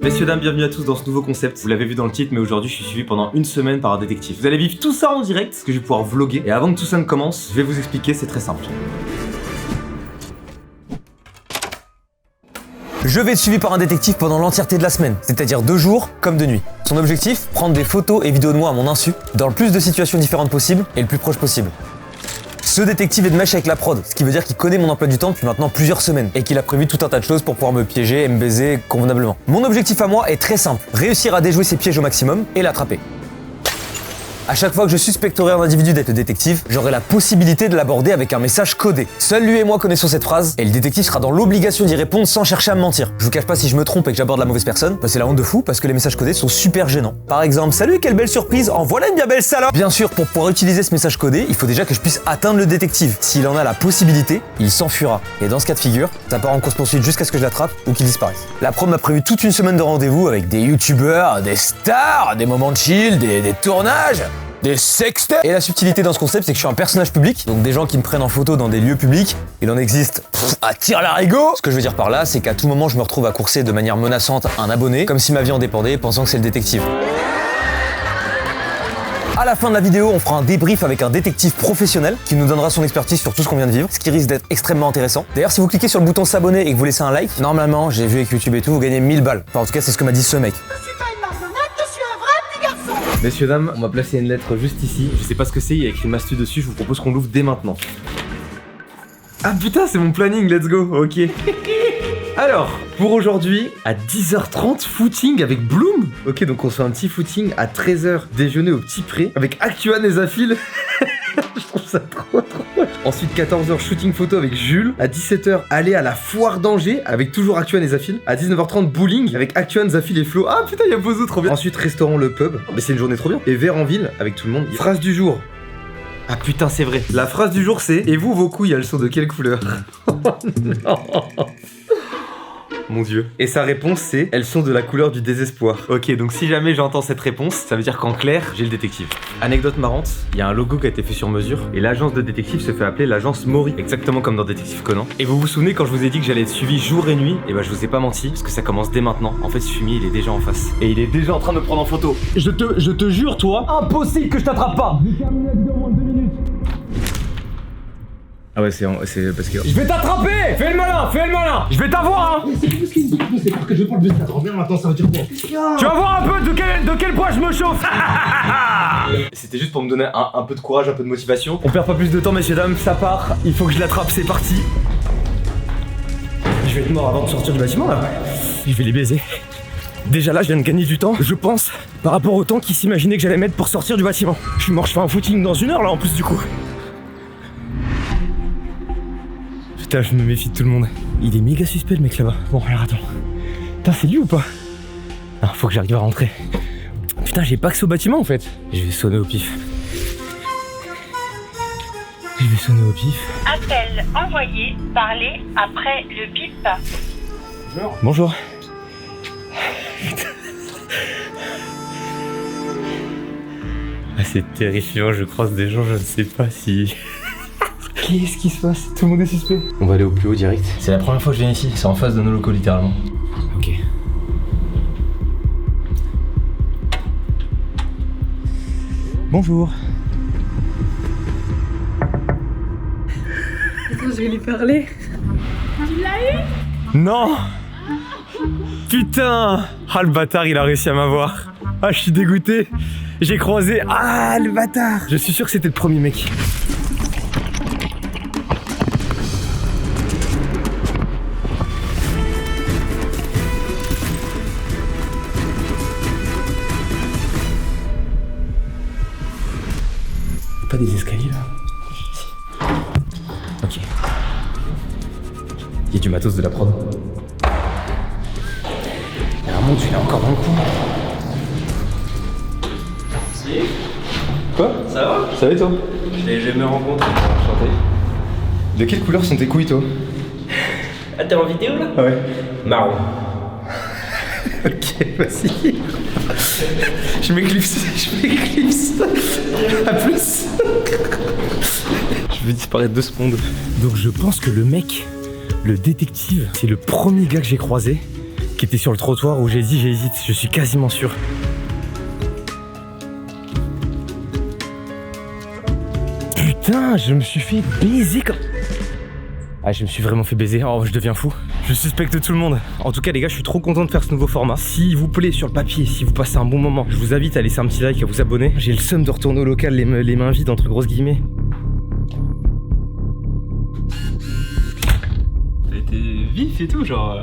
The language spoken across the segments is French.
Messieurs, dames, bienvenue à tous dans ce nouveau concept. Vous l'avez vu dans le titre, mais aujourd'hui je suis suivi pendant une semaine par un détective. Vous allez vivre tout ça en direct, parce que je vais pouvoir vlogger. Et avant que tout ça ne commence, je vais vous expliquer, c'est très simple. Je vais être suivi par un détective pendant l'entièreté de la semaine, c'est-à-dire 2 jours comme de nuit. Son objectif, prendre des photos et vidéos de moi à mon insu, dans le plus de situations différentes possibles et le plus proche possible. Ce détective est de mèche avec la prod, ce qui veut dire qu'il connaît mon emploi du temps depuis maintenant plusieurs semaines et qu'il a prévu tout un tas de choses pour pouvoir me piéger et me baiser convenablement. Mon objectif à moi est très simple, réussir à déjouer ses pièges au maximum et l'attraper. À chaque fois que je suspecterai un individu d'être le détective, j'aurai la possibilité de l'aborder avec un message codé. Seul lui et moi connaissons cette phrase, et le détective sera dans l'obligation d'y répondre sans chercher à me mentir. Je vous cache pas, si je me trompe et que j'aborde la mauvaise personne, c'est la honte de fou parce que les messages codés sont super gênants. Par exemple, salut, quelle belle surprise, en voilà une bien belle salope. Bien sûr, pour pouvoir utiliser ce message codé, il faut déjà que je puisse atteindre le détective. S'il en a la possibilité, il s'enfuira. Et dans ce cas de figure, ça part en course-poursuite jusqu'à ce que je l'attrape ou qu'il disparaisse. La prod m'a prévu toute une semaine de rendez-vous avec des youtubeurs, des stars, des moments de chill, des tournages, des sextets. Et la subtilité dans ce concept, c'est que je suis un personnage public, donc des gens qui me prennent en photo dans des lieux publics. Il en existe à tire-larigot. Ce que je veux dire par là, c'est qu'à tout moment, je me retrouve à courser de manière menaçante un abonné, comme si ma vie en dépendait, pensant que c'est le détective. À la fin de la vidéo, on fera un débrief avec un détective professionnel qui nous donnera son expertise sur tout ce qu'on vient de vivre, ce qui risque d'être extrêmement intéressant. D'ailleurs, si vous cliquez sur le bouton s'abonner et que vous laissez un like, normalement, j'ai vu avec YouTube et tout, vous gagnez 1000 balles. Enfin, en tout cas, c'est ce que m'a dit ce mec. Messieurs, dames, on m'a placé une lettre juste ici. Je sais pas ce que c'est, il y a écrit Mastu dessus, je vous propose qu'on l'ouvre dès maintenant. Ah putain, c'est mon planning, let's go, ok. Alors, pour aujourd'hui, à 10h30, footing avec Bloom. Ok, donc on se fait un petit footing à 13h, déjeuner au petit pré, avec Actuan et Zafil. Je trouve ça trop. Ensuite, 14h, shooting photo avec Jules. À 17h, aller à la foire d'Angers avec toujours Actuan et Zafil. À 19h30, bowling avec Actuan, Zafil et Flo. Ah putain, il y a Bozo, trop bien. Ensuite, restaurant Le Pub. Mais c'est une journée trop bien. Et verre en ville avec tout le monde. Phrase du jour. Ah putain, c'est vrai. La phrase du jour, c'est: et vous, vos couilles, elles sont de quelle couleur? Non. Mon dieu. Et sa réponse c'est: elles sont de la couleur du désespoir. Ok, donc si jamais j'entends cette réponse, ça veut dire qu'en clair, j'ai le détective. Anecdote marrante, il y a un logo qui a été fait sur mesure et l'agence de détective se fait appeler l'agence Maury, exactement comme dans Détective Conan. Et vous vous souvenez quand je vous ai dit que j'allais être suivi jour et nuit? Et bah je vous ai pas menti, parce que ça commence dès maintenant. En fait, ce fumier, il est déjà en face. Et il est déjà en train de me prendre en photo. Je te jure, toi, impossible que je t'attrape pas. J'ai terminé la vidéo en moins de 2 minutes. Ah ouais, c'est parce que... Je vais t'attraper! Fais le malin! Je vais t'avoir, hein! C'est plus qu'il me c'est parce que je vais pas le baiser. Attends, reviens maintenant, ça veut dire quoi? Tu vas voir un peu de quel poids je me chauffe! C'était juste pour me donner un peu de courage, un peu de motivation. On perd pas plus de temps, messieurs, dames, ça part. Il faut que je l'attrape, c'est parti. Je vais être mort avant de sortir du bâtiment, là. Je vais les baiser. Déjà là, je viens de gagner du temps, je pense, par rapport au temps qu'ils s'imaginaient que j'allais mettre pour sortir du bâtiment. Je suis mort, je fais un footing dans 1 heure, là, en plus, du coup. Putain, je me méfie de tout le monde. Il est méga suspect, le mec là-bas. Bon, alors attends. Putain, c'est lui ou pas? Non, faut que j'arrive à rentrer. Putain, j'ai pas accès au bâtiment en fait. Je vais sonner au pif. Appel envoyé, parler après le bip. Bonjour. Ah, c'est terrifiant, je croise des gens, je ne sais pas si... Qu'est-ce qui se passe? Tout le monde est suspect. On va aller au plus haut direct. C'est la première fois que je viens ici, c'est en face de nos locaux littéralement. Ok. Bonjour. Attends, je vais lui parler. Tu l'as eu? Non. Putain. Ah, le bâtard, il a réussi à m'avoir. Ah, je suis dégoûté. J'ai croisé... Ah, le bâtard. Je suis sûr que c'était le premier mec. Pas des escaliers là? Ok. Il y a du matos de la prod. Il y a un monde, il est encore dans le coin. Quoi? Ça va? Ça va et toi? Je l'ai jamais rencontré. Enchanté. De quelle couleur sont tes couilles, toi? Ah, t'es en vidéo là? Ouais. Marron. Ok, vas-y. Je m'éclipse. A plus. Je vais disparaître 2 secondes. Donc je pense que le mec, le détective, c'est le premier gars que j'ai croisé qui était sur le trottoir où j'ai dit j'hésite, je suis quasiment sûr. Putain, je me suis fait baiser comme... Ah, je me suis vraiment fait baiser. Oh, je deviens fou. Je suspecte tout le monde. En tout cas, les gars, je suis trop content de faire ce nouveau format. S'il vous plaît, sur le papier, si vous passez un bon moment, je vous invite à laisser un petit like, à vous abonner. J'ai le seum de retourner au local les mains vides, entre grosses guillemets. T'as été vif et tout, genre...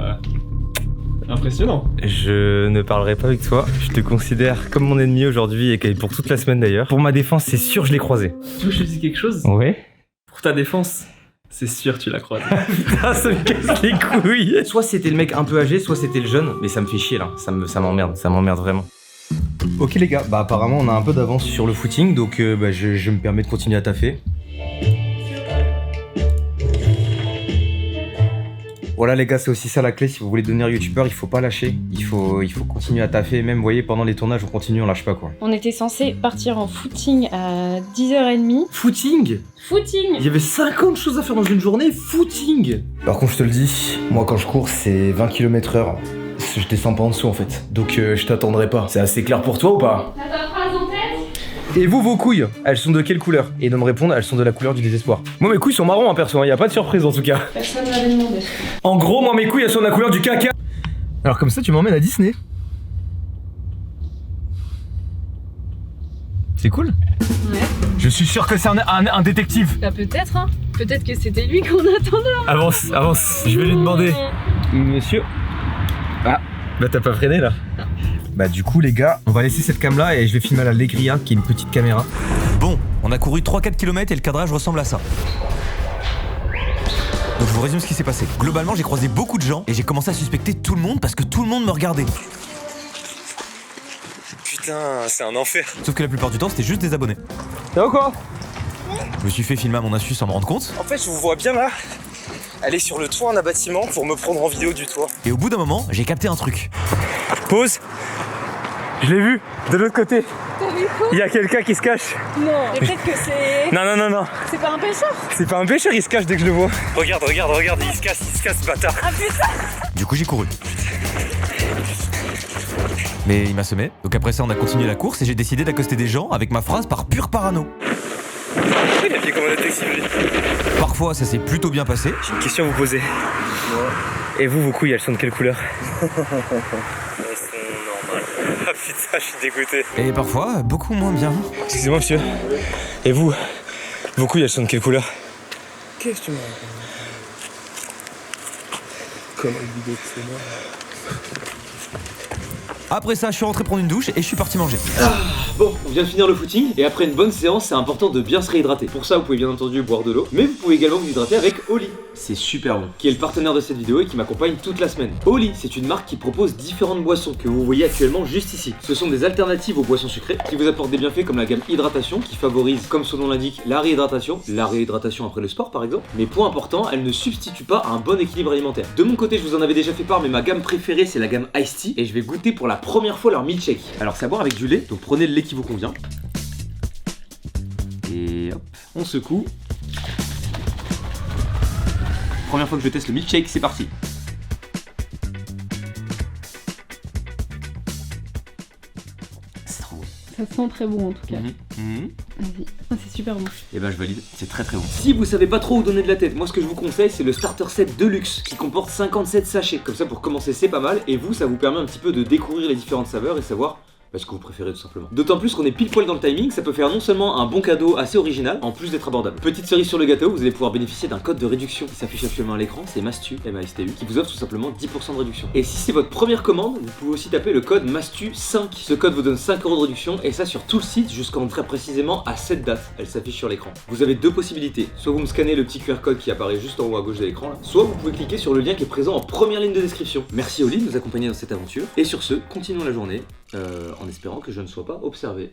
Impressionnant. Je ne parlerai pas avec toi. Je te considère comme mon ennemi aujourd'hui et pour toute la semaine d'ailleurs. Pour ma défense, c'est sûr, je l'ai croisé. Tu veux que je te dise quelque chose? Ouais. Pour ta défense, c'est sûr tu l'as croisé. Putain, ça me casse les couilles. Soit c'était le mec un peu âgé, soit c'était le jeune. Mais ça me fait chier là. Ça m'emmerde vraiment. Ok les gars, bah apparemment on a un peu d'avance sur le footing. Donc je me permets de continuer à taffer. Voilà les gars, c'est aussi ça la clé, si vous voulez devenir youtubeur, il faut pas lâcher, il faut continuer à taffer, même vous voyez pendant les tournages on continue, on lâche pas quoi. On était censé partir en footing à 10h30. Footing? Footing! Il y avait 50 choses à faire dans une journée, footing! Par contre je te le dis, moi quand je cours c'est 20 km/h, je descends pas en dessous en fait, donc je t'attendrai pas. C'est assez clair pour toi ou pas? T'as ta phrase en tête? Et vous, vos couilles, elles sont de quelle couleur? Et de me répondre, elles sont de la couleur du désespoir. Moi mes couilles sont marrons hein, perso, y a pas de surprise en tout cas. Personne m'avait demandé. En gros, moi mes couilles elles sont de la couleur du caca. Alors comme ça tu m'emmènes à Disney. C'est cool. Ouais. Je suis sûr que c'est un détective. Bah peut-être, hein. Peut-être que c'était lui qu'on attendait. Avance, je vais lui demander. Monsieur. Ah, bah t'as pas freiné là. Non. Bah du coup les gars, on va laisser cette cam là et je vais filmer à la Legria qui est une petite caméra. Bon, on a couru 3-4 km et le cadrage ressemble à ça. Donc je vous résume ce qui s'est passé. Globalement, j'ai croisé beaucoup de gens et j'ai commencé à suspecter tout le monde parce que tout le monde me regardait. Putain, c'est un enfer. Sauf que la plupart du temps, c'était juste des abonnés. Ça va quoi? Je me suis fait filmer à mon insu sans me rendre compte. En fait, je vous vois bien là. Elle est sur le toit d'un bâtiment pour me prendre en vidéo du toit. Et au bout d'un moment, j'ai capté un truc. Pause. Je l'ai vu, de l'autre côté. T'as vu quoi? Il y a quelqu'un qui se cache. Non. Et peut-être que c'est... Non. C'est pas un pêcheur? C'est pas un pêcheur, il se cache dès que je le vois. Regarde, il se casse, ce bâtard. Ah putain! Du coup, j'ai couru. Mais il m'a semé. Donc après ça, on a continué la course et j'ai décidé d'accoster des gens avec ma phrase par pure parano. Il a fait comme un détective lui. Parfois, ça s'est plutôt bien passé. J'ai une question à vous poser. Et vous, vos couilles, elles sont de quelle couleur? Elles sont normales. Ah putain, je suis dégoûté. Et parfois, beaucoup moins bien. Excusez-moi monsieur. Et vous, vos couilles, elles sont de quelle couleur? Qu'est-ce que tu m'as raconté? Comme une vidéo de c'est moi. Après ça, je suis rentré prendre une douche et je suis parti manger. Bon, on vient de finir le footing et après une bonne séance, c'est important de bien se réhydrater. Pour ça, vous pouvez bien entendu boire de l'eau, mais vous pouvez également vous hydrater avec Oli. C'est super bon, qui est le partenaire de cette vidéo et qui m'accompagne toute la semaine. Oli, c'est une marque qui propose différentes boissons que vous voyez actuellement juste ici. Ce sont des alternatives aux boissons sucrées qui vous apportent des bienfaits comme la gamme hydratation qui favorise, comme son nom l'indique, la réhydratation après le sport par exemple. Mais point important, elle ne substitue pas à un bon équilibre alimentaire. De mon côté, je vous en avais déjà fait part, mais ma gamme préférée c'est la gamme Iced Tea et je vais goûter pour la première fois leur milkshake. Alors c'est à boire avec du lait, donc prenez le lait qui vous convient. Et hop, on secoue. Première fois que je teste le milkshake, c'est parti. C'est trop bon. Ça sent très bon en tout cas. Vas-y. Ah, c'est super bon. Et ben je valide, c'est très très bon. Si vous savez pas trop où donner de la tête, moi ce que je vous conseille c'est le starter set Deluxe qui comporte 57 sachets. Comme ça pour commencer c'est pas mal et vous ça vous permet un petit peu de découvrir les différentes saveurs et savoir ce que vous préférez tout simplement. D'autant plus qu'on est pile poil dans le timing, ça peut faire non seulement un bon cadeau assez original, en plus d'être abordable. Petite cerise sur le gâteau, vous allez pouvoir bénéficier d'un code de réduction qui s'affiche actuellement à l'écran, c'est MASTU, M-A-S-T-U, qui vous offre tout simplement 10% de réduction. Et si c'est votre première commande, vous pouvez aussi taper le code MASTU5. Ce code vous donne 5 € de réduction et ça sur tout le site jusqu'en très précisément à cette date, elle s'affiche sur l'écran. Vous avez deux possibilités, soit vous me scannez le petit QR code qui apparaît juste en haut à gauche de l'écran, soit vous pouvez cliquer sur le lien qui est présent en première ligne de description. Merci Oli de nous accompagner dans cette aventure et sur ce, continuons la journée. En espérant que je ne sois pas observé.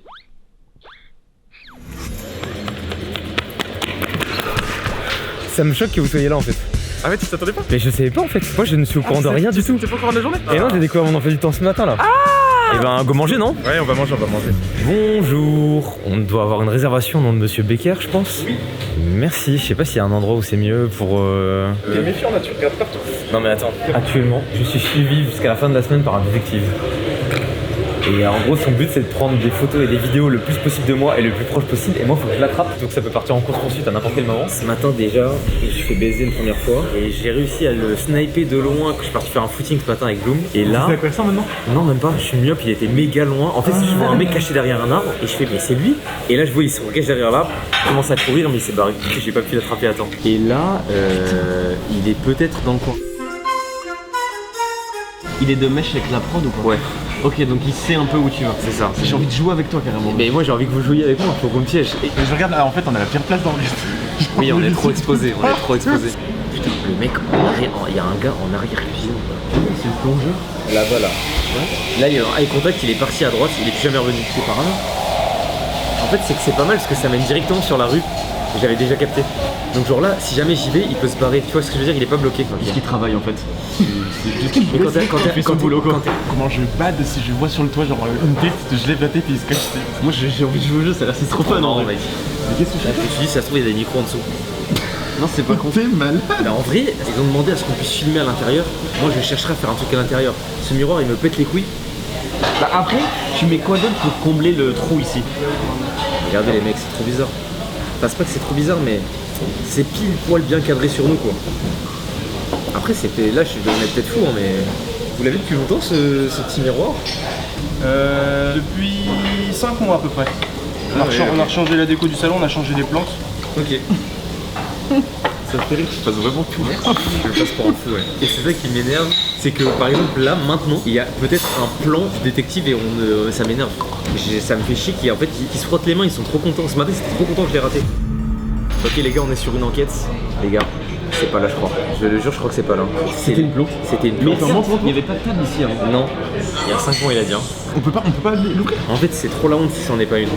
Ça me choque que vous soyez là en fait. Ah ouais, tu t'attendais pas? Mais je savais pas en fait. Moi je ne suis au courant de rien du tout. T'es pas au courant de la journée? Et non, j'ai découvert mon emploi du temps ce matin là. Et ben go manger non? Ouais, on va manger. Bonjour. On doit avoir une réservation au nom de Monsieur Becker je pense. Oui. Merci, je sais pas s'il y a un endroit où c'est mieux pour... T'es méfiant là, tu regardes partout. Non mais attends, actuellement, je suis suivi jusqu'à la fin de la semaine par un détective. Et en gros, son but c'est de prendre des photos et des vidéos le plus possible de moi et le plus proche possible. Et moi, faut que je l'attrape, donc ça peut partir en course-poursuite à n'importe quel moment. Ce matin déjà, je me suis fait baiser une première fois et j'ai réussi à le sniper de loin. Que je suis parti faire un footing ce matin avec Bloom. Et là, C'est à quoi ça maintenant? non même pas, je suis myope, il était méga loin. En fait, je vois un mec caché derrière un arbre et je fais mais c'est lui. Et là, je vois il se cache derrière l'arbre, je commence à courir mais il s'est barré. J'ai pas pu l'attraper à temps. Et là, il est peut-être dans le coin. Il est de mèche avec la prod ou quoi? Ouais. Ok, donc il sait un peu où tu vas. C'est ça. J'ai envie de jouer avec toi carrément. Mais moi j'ai envie que vous jouiez avec moi, faut qu'on me piège. Et... Je regarde, en fait on a la pire place dans le oui, on est trop exposé, on est trop exposé. Putain, le mec en arrière, il y a un gars en arrière-cuisine. C'est le plongeur. Là-bas, là. Là, il y a un eye contact, il est parti à droite, il est plus jamais revenu. C'est par là. En fait, c'est que c'est pas mal parce que ça mène directement sur la rue. J'avais déjà capté. Donc genre là, si jamais j'y vais, il peut se barrer. Tu vois ce que je veux dire? Il est pas bloqué. Qu'est-ce qu'il travaille en fait? Mais Comment je bade si je vois sur le toit genre une tête, je lève la tête et il se cache. Moi j'ai envie de jouer au jeu, ça a l'air c'est trop fun en vrai. mec. Mais qu'est-ce que je Là, je me suis dit, ça se trouve, il y a des micros en dessous. Non, c'est pas con. T'es malade. Mais en vrai, ils ont demandé à ce qu'on puisse filmer à l'intérieur. Moi, je chercherai à faire un truc à l'intérieur. Ce miroir, il me pète les couilles. Bah après, tu mets quoi d'autre pour combler le trou ici? Regardez les mecs, c'est trop bizarre. Enfin, c'est pas que c'est trop bizarre, mais c'est pile poil bien cadré sur nous, quoi. Après, c'était là, je devenais peut-être fou, hein, mais vous l'avez depuis longtemps ce petit miroir? Depuis 5 mois à peu près. On a rechangé la déco du salon, on a changé les plantes. Ok. Ça me fait rire que je fasse vraiment tout. Je le passe pour un fou, ouais. Et c'est ça qui m'énerve, c'est que par exemple là maintenant, il y a peut-être un plan du détective et ça m'énerve. Ça me fait chier qu'ils en fait, ils se frottent les mains, ils sont trop contents. Ce matin, c'était trop content que je l'ai raté. Ok les gars, on est sur une enquête. Les gars, c'est pas là je crois. Je le jure, je crois que c'est pas là. C'était une plante. C'était une Mais plante. il n'y avait pas de table ici. Hein. Non, il y a 5 mois il a dit. Hein. On peut pas l'ouvrir. En fait, c'est trop la honte si c'en est pas une.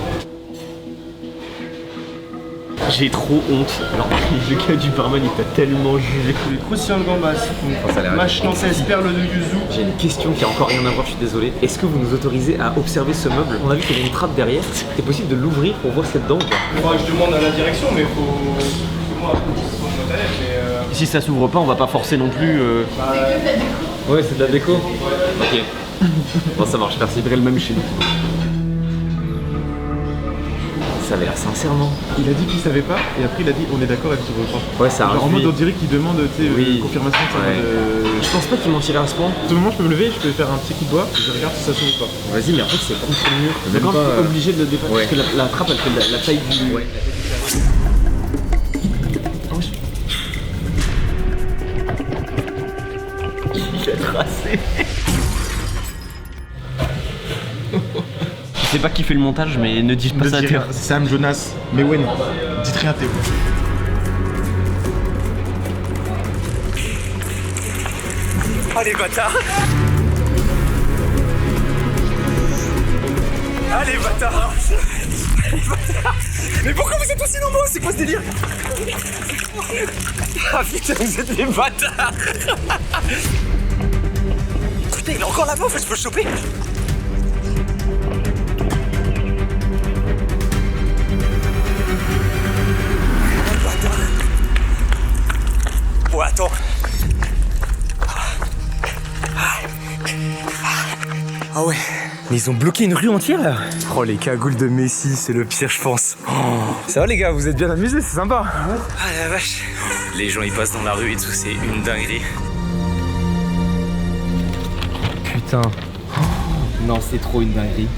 J'ai trop honte. Alors, le gars du barman il t'a tellement jugé. Les croustillants de gambas, ça a l'air mâche nantaise, perle de yuzu. J'ai une question qui a encore rien à voir, je suis désolé. Est-ce que vous nous autorisez à observer ce meuble? On a vu qu'il y avait une trappe derrière. C'est possible de l'ouvrir pour voir ce qu'il y a dedans ou pas? Faudra que je demande à la direction, mais faut. Moi, mais Si ça s'ouvre pas, on va pas forcer non plus. Ouais, c'est de la déco. Ok. Bon, ça marche, merci. le même chez nous. Ça avait l'air sincère, non? Il a dit qu'il savait pas et après il a dit on est d'accord avec ce repas. Ouais, ça a Genre en mode on dirait qu'il demande Oui. confirmation de ça. Ouais. Je pense pas qu'il mentirait à ce point. À tout moment je peux me lever, je peux faire un petit coup de bois, je regarde si ça s'ouvre pas. Vas-y, mais en fait, c'est contre le mur. D'accord, Même pas, t'es obligé de le dépasser ouais. parce que la trappe elle fait la taille du. Ouais. Je vais tracé. Je sais pas qui fait le montage, mais ne dis pas ça à Théo. Sam, Jonas, mais ouais non. Dites rien Théo. Allez bâtard. Allez bâtard. Mais pourquoi vous êtes aussi nombreux? C'est quoi ce délire? Ah putain, vous êtes des bâtards. Putain, il est encore là-bas, en fait, je peux le choper. Oh attends. Ah ouais. Mais ils ont bloqué une rue entière là. Oh les cagoules de Messi, c'est le pire je pense. Oh. Ça va les gars, vous êtes bien amusés, c'est sympa. Ah la vache. Les gens ils passent dans la rue et tout, c'est une dinguerie. Putain. Non, c'est trop une dinguerie.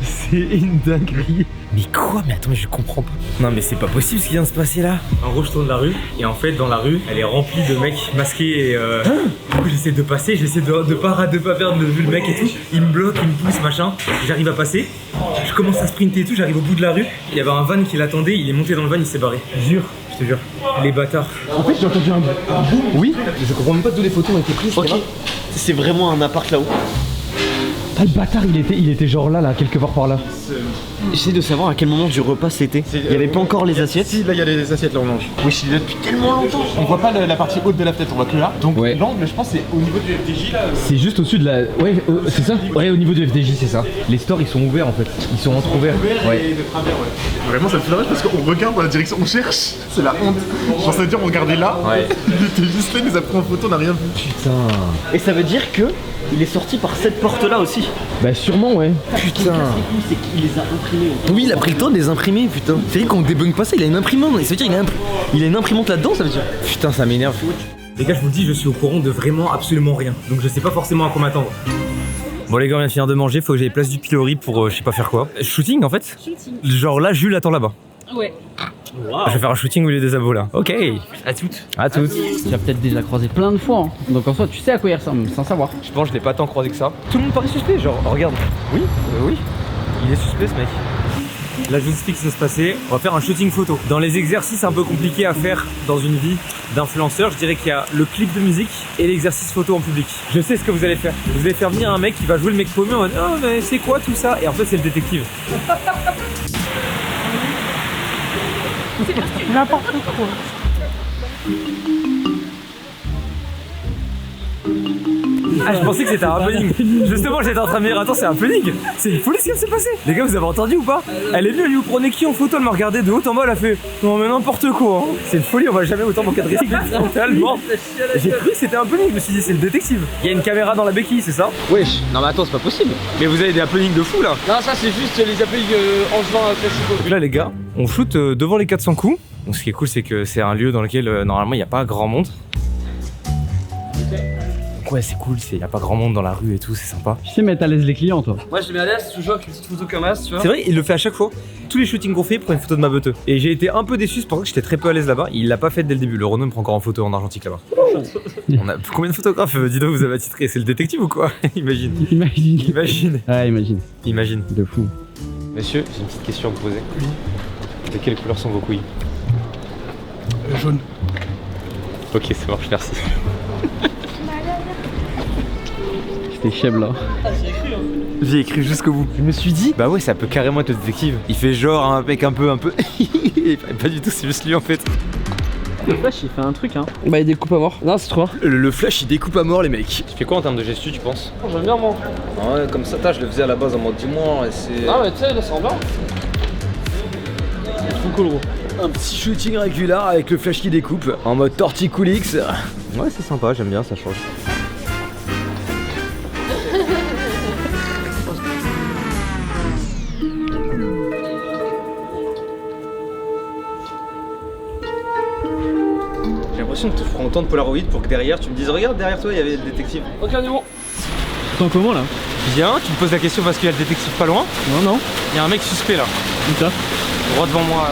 C'est une dinguerie. Mais quoi? Mais attends, mais je comprends pas. Non mais c'est pas possible ce qui vient de se passer là. En gros je tourne la rue et en fait dans la rue elle est remplie de mecs masqués et du coup j'essaie de passer, j'essaie de pas perdre de vue le mec et tout. Il me bloque, il me pousse machin. J'arrive à passer. Je commence à sprinter et tout, j'arrive au bout de la rue. Il y avait un van qui l'attendait, il est monté dans le van, il s'est barré. Jure, je te jure. Les bâtards. En fait j'ai entendu un boum. Oui. Je comprends même pas d'où les photos ont été prises. Ok. C'est vraiment un appart là-haut. Ah le bâtard il était genre là quelque part par là. J'essaie de savoir à quel moment du repas c'était. Il y avait pas encore les assiettes. Si, là il y a les assiettes, là on mange. Oui, je suis là depuis tellement longtemps. On voit pas la partie haute de la tête, on voit que là. Donc l'angle, je pense, c'est au niveau du FDJ là. C'est juste au-dessus de la. Ouais, c'est ça. Ouais, au niveau du FDJ, c'est ça. Les stores ils sont ouverts en fait. Ils sont entre-ouverts. Ouais. Et de travers, ouais. Vraiment, ça me fait rire parce qu'on regarde dans la direction, on cherche. C'est la honte. Je pensais dire, on regardait là. Ouais. Il était juste là, il nous a pris en photo, on n'a rien vu. Putain. Et ça veut dire que il est sorti par cette porte là aussi. Bah sûrement ouais. Putain. C'est qu'il les a imprimés. Oui, il a pris le temps de les imprimer, putain. C'est vrai qu'on débunk pas ça, il a une imprimante. Ça veut dire il a une imprimante là-dedans, ça veut dire. Putain, ça m'énerve. Les gars, je vous le dis, je suis au courant de vraiment absolument rien. Donc je sais pas forcément à quoi m'attendre. Bon les gars, on vient de finir de manger, faut que j'aille place du pilori pour je sais pas faire quoi. Shooting en fait. Shooting. Genre là, Jules attend là-bas. Ouais. Wow. Je vais faire un shooting au lieu des abos là. Ok. À toutes. À toutes. Tu as peut-être déjà croisé plein de fois, hein. Donc en soi tu sais à quoi il ressemble, sans savoir. Je pense que je l'ai pas tant croisé que ça. Tout le monde paraît suspect, genre regarde. Oui, oui. Il est suspect ce mec. Là je vous explique ce qui va se passer. On va faire un shooting photo. Dans les exercices un peu compliqués à faire dans une vie d'influenceur, je dirais qu'il y a le clip de musique et l'exercice photo en public. Je sais ce que vous allez faire. Vous allez faire venir un mec qui va jouer le mec paumé en mode oh mais c'est quoi tout ça? Et en fait c'est le détective. N'importe quoi. Ah je pensais que c'était un happening. Justement j'étais en train de me dire attends c'est un happening. C'est une folie ce qui s'est passé. Les gars vous avez entendu ou pas? Elle est venue, elle vous prenait qui en photo, elle m'a regardé de haut en bas, elle a fait non mais n'importe quoi hein. C'est une folie, on va jamais autant m'encadrer frontalement. J'ai cru que c'était un happening, je me suis dit c'est le détective. Il y a une caméra dans la béquille c'est ça? Wesh, non mais attends c'est pas possible. Mais vous avez des happenings de fou là. Non ça c'est juste les happenings en jouant à Classico. Donc là les gars, on shoot devant les 400 coups. Donc ce qui est cool c'est que c'est un lieu dans lequel normalement il n'y a pas grand monde. Ouais c'est cool, il n'y a pas grand monde dans la rue et tout, c'est sympa. Tu sais mettre à l'aise les clients toi. Moi je les mets à l'aise toujours avec une petite photo comme as, tu vois. C'est vrai, il le fait à chaque fois. Tous les shootings qu'on fait, il prend une photo de ma beuteux. Et j'ai été un peu déçu, c'est pour ça que j'étais très peu à l'aise là-bas. Il l'a pas fait dès le début, le Renault me prend encore en photo en argentique là-bas. On a combien de photographes Dido vous avez attitré? C'est le détective ou quoi? Imagine. Imagine. Imagine. Ah imagine. Imagine. De fou. Monsieur, j'ai une petite question à vous poser. Oui. De quelle couleur sont vos couilles? Jaune. Ok, ça marche, merci. C'était chèvre là. J'ai écrit jusqu'au bout. Je me suis dit, bah ouais, ça peut carrément être le détective. Il fait genre un mec un peu. Pas du tout, c'est juste lui en fait. Le flash il fait un truc hein. Bah il découpe à mort. Non c'est trop. Le flash il découpe à mort les mecs. Tu fais quoi en termes de gestu tu penses? J'aime bien moi. Ouais, comme ça, je le faisais à la base en mode dis-moi, et c'est. Non mais tu sais, là c'est en bas. Trop cool gros. Un petit shooting régulier avec le flash qui découpe en mode torticoolix. Ouais, c'est sympa, j'aime bien, ça change. J'ai l'impression que tu prends autant de Polaroid pour que derrière tu me dises regarde derrière toi il y avait le détective. Ok on est bon. T'es en comment là? Viens, tu me poses la question parce qu'il y a le détective pas loin. Non. Il y a un mec suspect là. Où ça? Droit devant moi.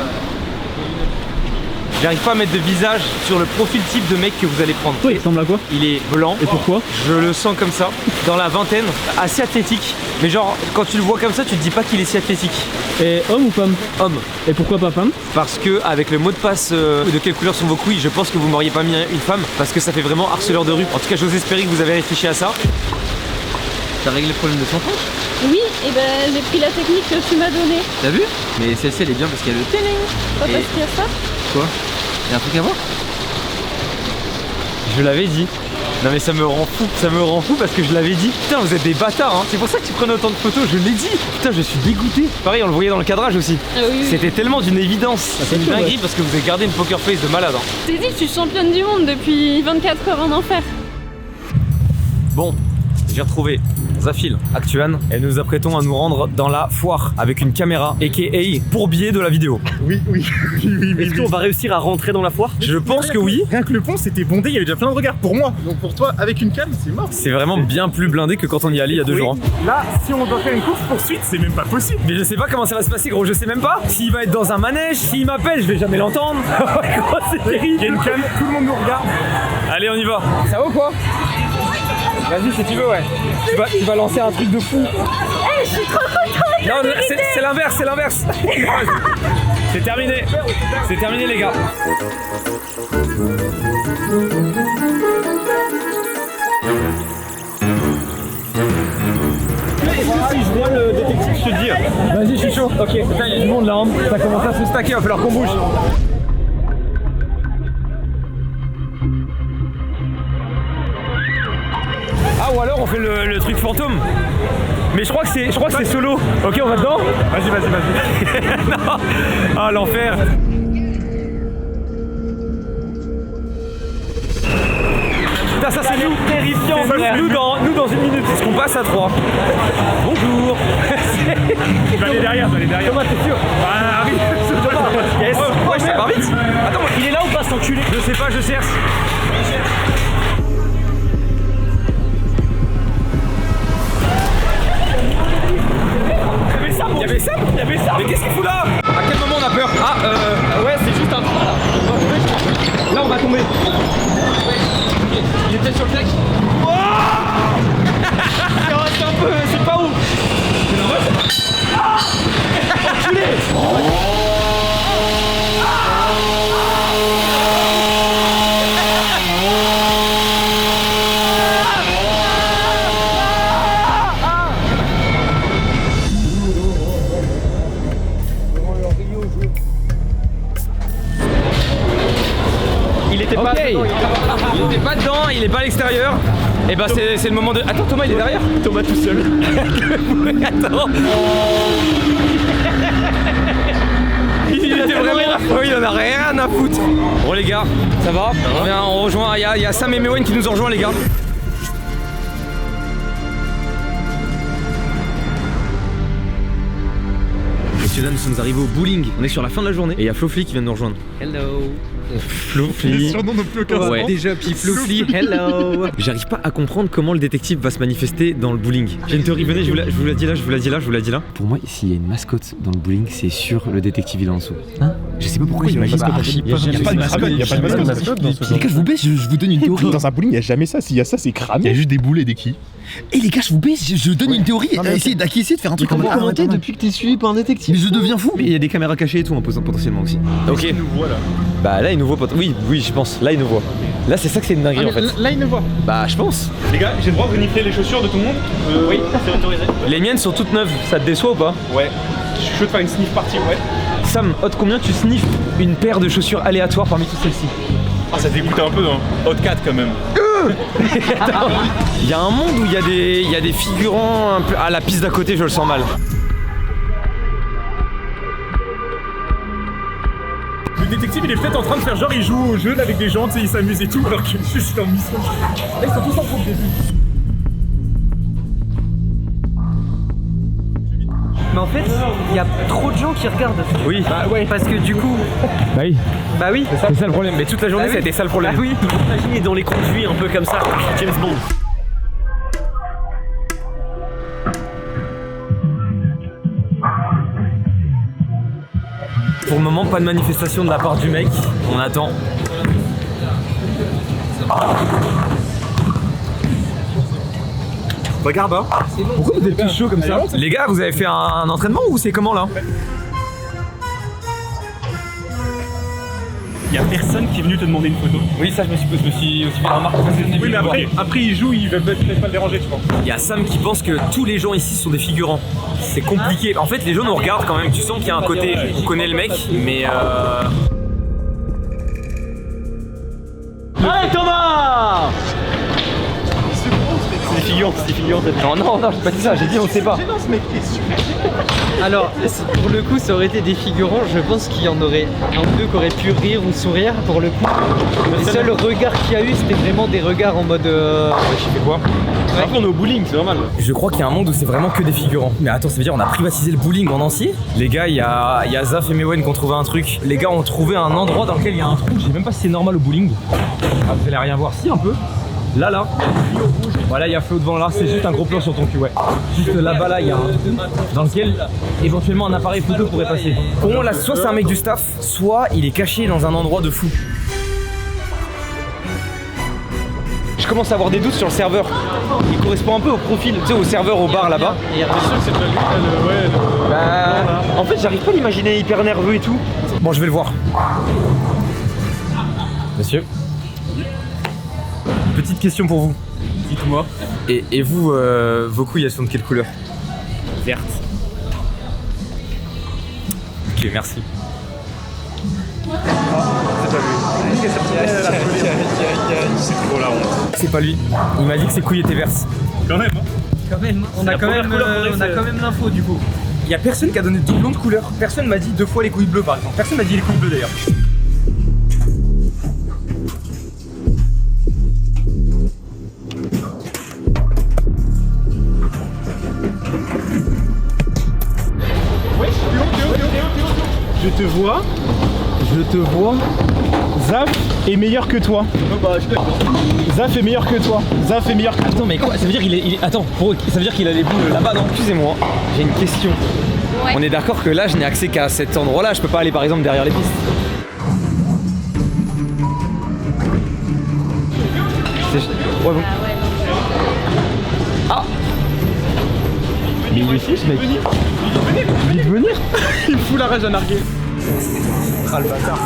J'arrive pas à mettre de visage sur le profil type de mec que vous allez prendre. Toi il ressemble à quoi? Il est blanc. Et pourquoi? Je le sens comme ça, dans la vingtaine, assez athlétique. Mais genre, quand tu le vois comme ça, tu te dis pas qu'il est si athlétique. Et homme ou femme? Homme. Et pourquoi pas femme? Parce que avec le mot de passe de quelle couleur sont vos couilles, je pense que vous m'auriez pas mis une femme. Parce que ça fait vraiment harceleur de rue. En tout cas, j'ose espérer que vous avez réfléchi à ça. T'as réglé le problème de son fond? Oui, et ben j'ai pris la technique que tu m'as donnée. T'as vu? Mais celle-ci elle est bien parce qu'il y a le Téling. Pas Et- parce qu'il y a ça. Quoi? Y'a un truc à voir? Je l'avais dit. Non mais ça me rend fou parce que je l'avais dit. Putain vous êtes des bâtards hein. C'est pour ça que tu prenais autant de photos, je l'ai dit. Putain je suis dégoûté. Pareil on le voyait dans le cadrage aussi. Ah oui, oui. C'était tellement d'une évidence. C'est une dinguerie parce que vous avez gardé une poker face de malade hein. Je t'ai dit, je suis championne du monde depuis 24 heures en enfer. Bon, j'ai retrouvé Zafil, Actuan, et nous nous apprêtons à nous rendre dans la foire avec une caméra, aka pourbier de la vidéo. Oui. Est-ce qu'on va réussir à rentrer dans la foire? Je pense que oui. Rien que le pont c'était bondé, il y avait déjà plein de regards pour moi. Donc pour toi, avec une cam, c'est mort. C'est vraiment bien plus blindé que quand on y allait il y a 2 jours. hein. Là, si on doit faire une course poursuite, c'est même pas possible. Mais je sais pas comment ça va se passer gros, je sais même pas. S'il va être dans un manège, s'il m'appelle, je vais jamais l'entendre. Gros, c'est terrible. Il y a une cam, tout le monde nous regarde. Allez on y va. Ça va ou quoi? Vas-y si tu veux ouais. Tu vas lancer un truc de fou. Je suis trop contente. Non, c'est l'inverse, c'est l'inverse. C'est terminé. C'est terminé les gars. Si je vois le détective je te dis. Vas-y, je suis chaud. Ok. Putain, il y a du monde là, hein. Ça commence à se stacker, va falloir qu'on bouge. Ah, ou alors on fait le truc fantôme. Mais je crois que c'est solo. Ok, on va dedans. Vas-y. Non. Ah, l'enfer. Putain, ça c'est nous. Terrifiant, frère. Nous dans une minute. Est-ce qu'on passe à 3? Bonjour. Je vais aller derrière, Thomas, t'es sûr? Ah oui, c'est Thomas. Yes. Ouais, ça part vite. Attends, il est là ou pas cet enculé? Je sais pas, je cherche. Il y avait Sam. Mais qu'est-ce qu'il fout là? À quel moment on a peur? Ouais, c'est juste un trou là. Là on va tomber. Il était sur le deck. Oh. Il reste un peu, c'est pas ouf. Enculé. Il était pas dedans, il est pas à l'extérieur. Et bah c'est le moment de... Attends, Thomas il est derrière. Thomas tout seul. Attends. Il était vraiment... Oui, il en a rien à foutre. Bon les gars, ça va? On rejoint, il y a Sam et Mewen qui nous ont rejoint les gars. Messieurs dames, nous sommes arrivés au bowling. On est sur la fin de la journée et il y a Flofli qui vient de nous rejoindre. Hello. Flofli. Surnom non plus aucun Ouais. Déjà, puis Flofli, hello. J'arrive pas à comprendre comment le détective va se manifester dans le bowling. J'ai une théorie, venez, je vous la dis là. Pour moi, s'il y a une mascotte dans le bowling, c'est sûr le détective il est en dessous. Hein? Je sais pas pourquoi j'imagine pas. Il n'y a pas de mascotte dans ce Les gars, je vous baisse, je vous donne une théorie. Dans un bowling, il n'y a jamais ça. S'il y a ça, c'est cramé. Il y a juste des boules et des quilles. Et les gars, je vous baisse, je donne une théorie. Essayez de faire un truc comme ça. Commenter depuis que t'es suivi par un détective. Mais je deviens fou. Mais il y a des caméras cachées et tout, en posant potentiellement aussi. Ok. Il nous voit là. Bah là, il nous voit. Oui, je pense. Là, il nous voit. Là, c'est ça que c'est une dinguerie en fait. Là, il nous voit. Bah, je pense. Les gars, j'ai le droit de renifler les chaussures de tout le monde? Oui, c'est autorisé. Les miennes sont toutes neuves. Ça te déçoit ou pas? Ouais. Je suis chaud de faire une sniff party, ouais. Sam, Hot, combien tu sniffes une paire de chaussures aléatoires parmi toutes celles-ci? Ah, ça dégoûte un peu, hein. Hot 4 quand même. Il y a un monde où il y a des figurants un peu à la piste d'à côté, je le sens mal. Le détective, il est peut-être en train de faire genre, il joue au jeu là, avec des gens, tu sais, il s'amuse et tout, alors que je suis en mission. Là, ils sont tous en groupe début. Mais en fait, il y a trop de gens qui regardent. Oui. Bah ouais. Parce que du coup... Bah oui. C'est ça le problème. Mais toute la journée, ça a été ça le problème. Bah oui. Imaginez dans les conduits un peu comme ça, James Bond. Pour le moment, pas de manifestation de la part du mec. On attend. Regarde, hein. Pourquoi vous êtes tous chauds comme ça? Les gars, vous avez fait un entraînement ou c'est comment là? Il y a personne qui est venu te demander une photo. Oui, ça je me suis fait la remarque. Oui, mais après il joue, il va peut-être pas le déranger, tu vois. Il y a Sam qui pense que tous les gens ici sont des figurants. C'est compliqué. En fait, les gens nous regardent quand même. Tu sens qu'il y a un côté, on connaît le mec, mais Allez Thomas! C'est des figurants. non, j'ai pas dit ça. J'ai dit on sait pas. Alors, pour le coup, ça aurait été des figurants. Je pense qu'il y en aurait un ou deux qui auraient pu rire ou sourire. Pour le coup, les seuls regards qu'il y a eu, c'était vraiment des regards en mode. Je fais quoi? Après, on est au bowling, c'est normal. Je crois qu'il y a un monde où c'est vraiment que des figurants. Mais attends, ça veut dire on a privatisé le bowling en entier? Les gars, il y a Zaf et Mewen qui ont trouvé un truc. Les gars ont trouvé un endroit dans lequel il y a un trou. Je sais même pas si c'est normal au bowling. Ah, vous allez rien voir, si un peu. Là, voilà, il y a Flo devant là, c'est juste un gros plan sur ton cul, ouais. Juste là-bas, là, il y a un dans lequel éventuellement un appareil photo pourrait passer. Pour moi, là, soit c'est un mec du staff, soit il est caché dans un endroit de fou. Je commence à avoir des doutes sur le serveur. Il correspond un peu au profil, tu sais, au serveur au bar là-bas. T'es sûr que c'est pas lui, ouais. Bah, en fait, j'arrive pas à l'imaginer hyper nerveux et tout. Bon, je vais le voir. Monsieur. Petite question pour vous. Dites-moi. Et vous, vos couilles, elles sont de quelle couleur? Verte. Ok, merci. C'est trop la honte. C'est pas lui. Il m'a dit que ses couilles étaient vertes. Quand même, hein. Quand même, on a quand même l'info du coup. Il y a personne qui a donné de doublons de couleur. Personne m'a dit 2 fois les couilles bleues par exemple. Personne m'a dit les couilles bleues d'ailleurs. Je te vois. Zaf est meilleur que toi. Zaf est meilleur que toi. Zaf est meilleur que toi. Attends, mais quoi? Ça veut dire qu'il est. Attends, ça veut dire qu'il a les boules là-bas, non? Excusez-moi, j'ai une question. Ouais. On est d'accord que là, je n'ai accès qu'à cet endroit-là. Je peux pas aller par exemple derrière les pistes. Ouais, bon. Ah! Mais il est fiche, mec. Il veut venir. Il me fout la rage à narguer. Ah le bâtard.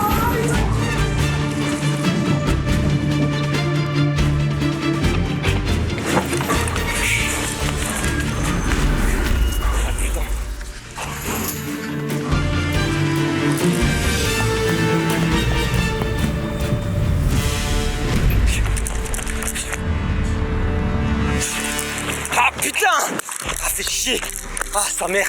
Ah putain! Ah fait chier! Ah sa mère!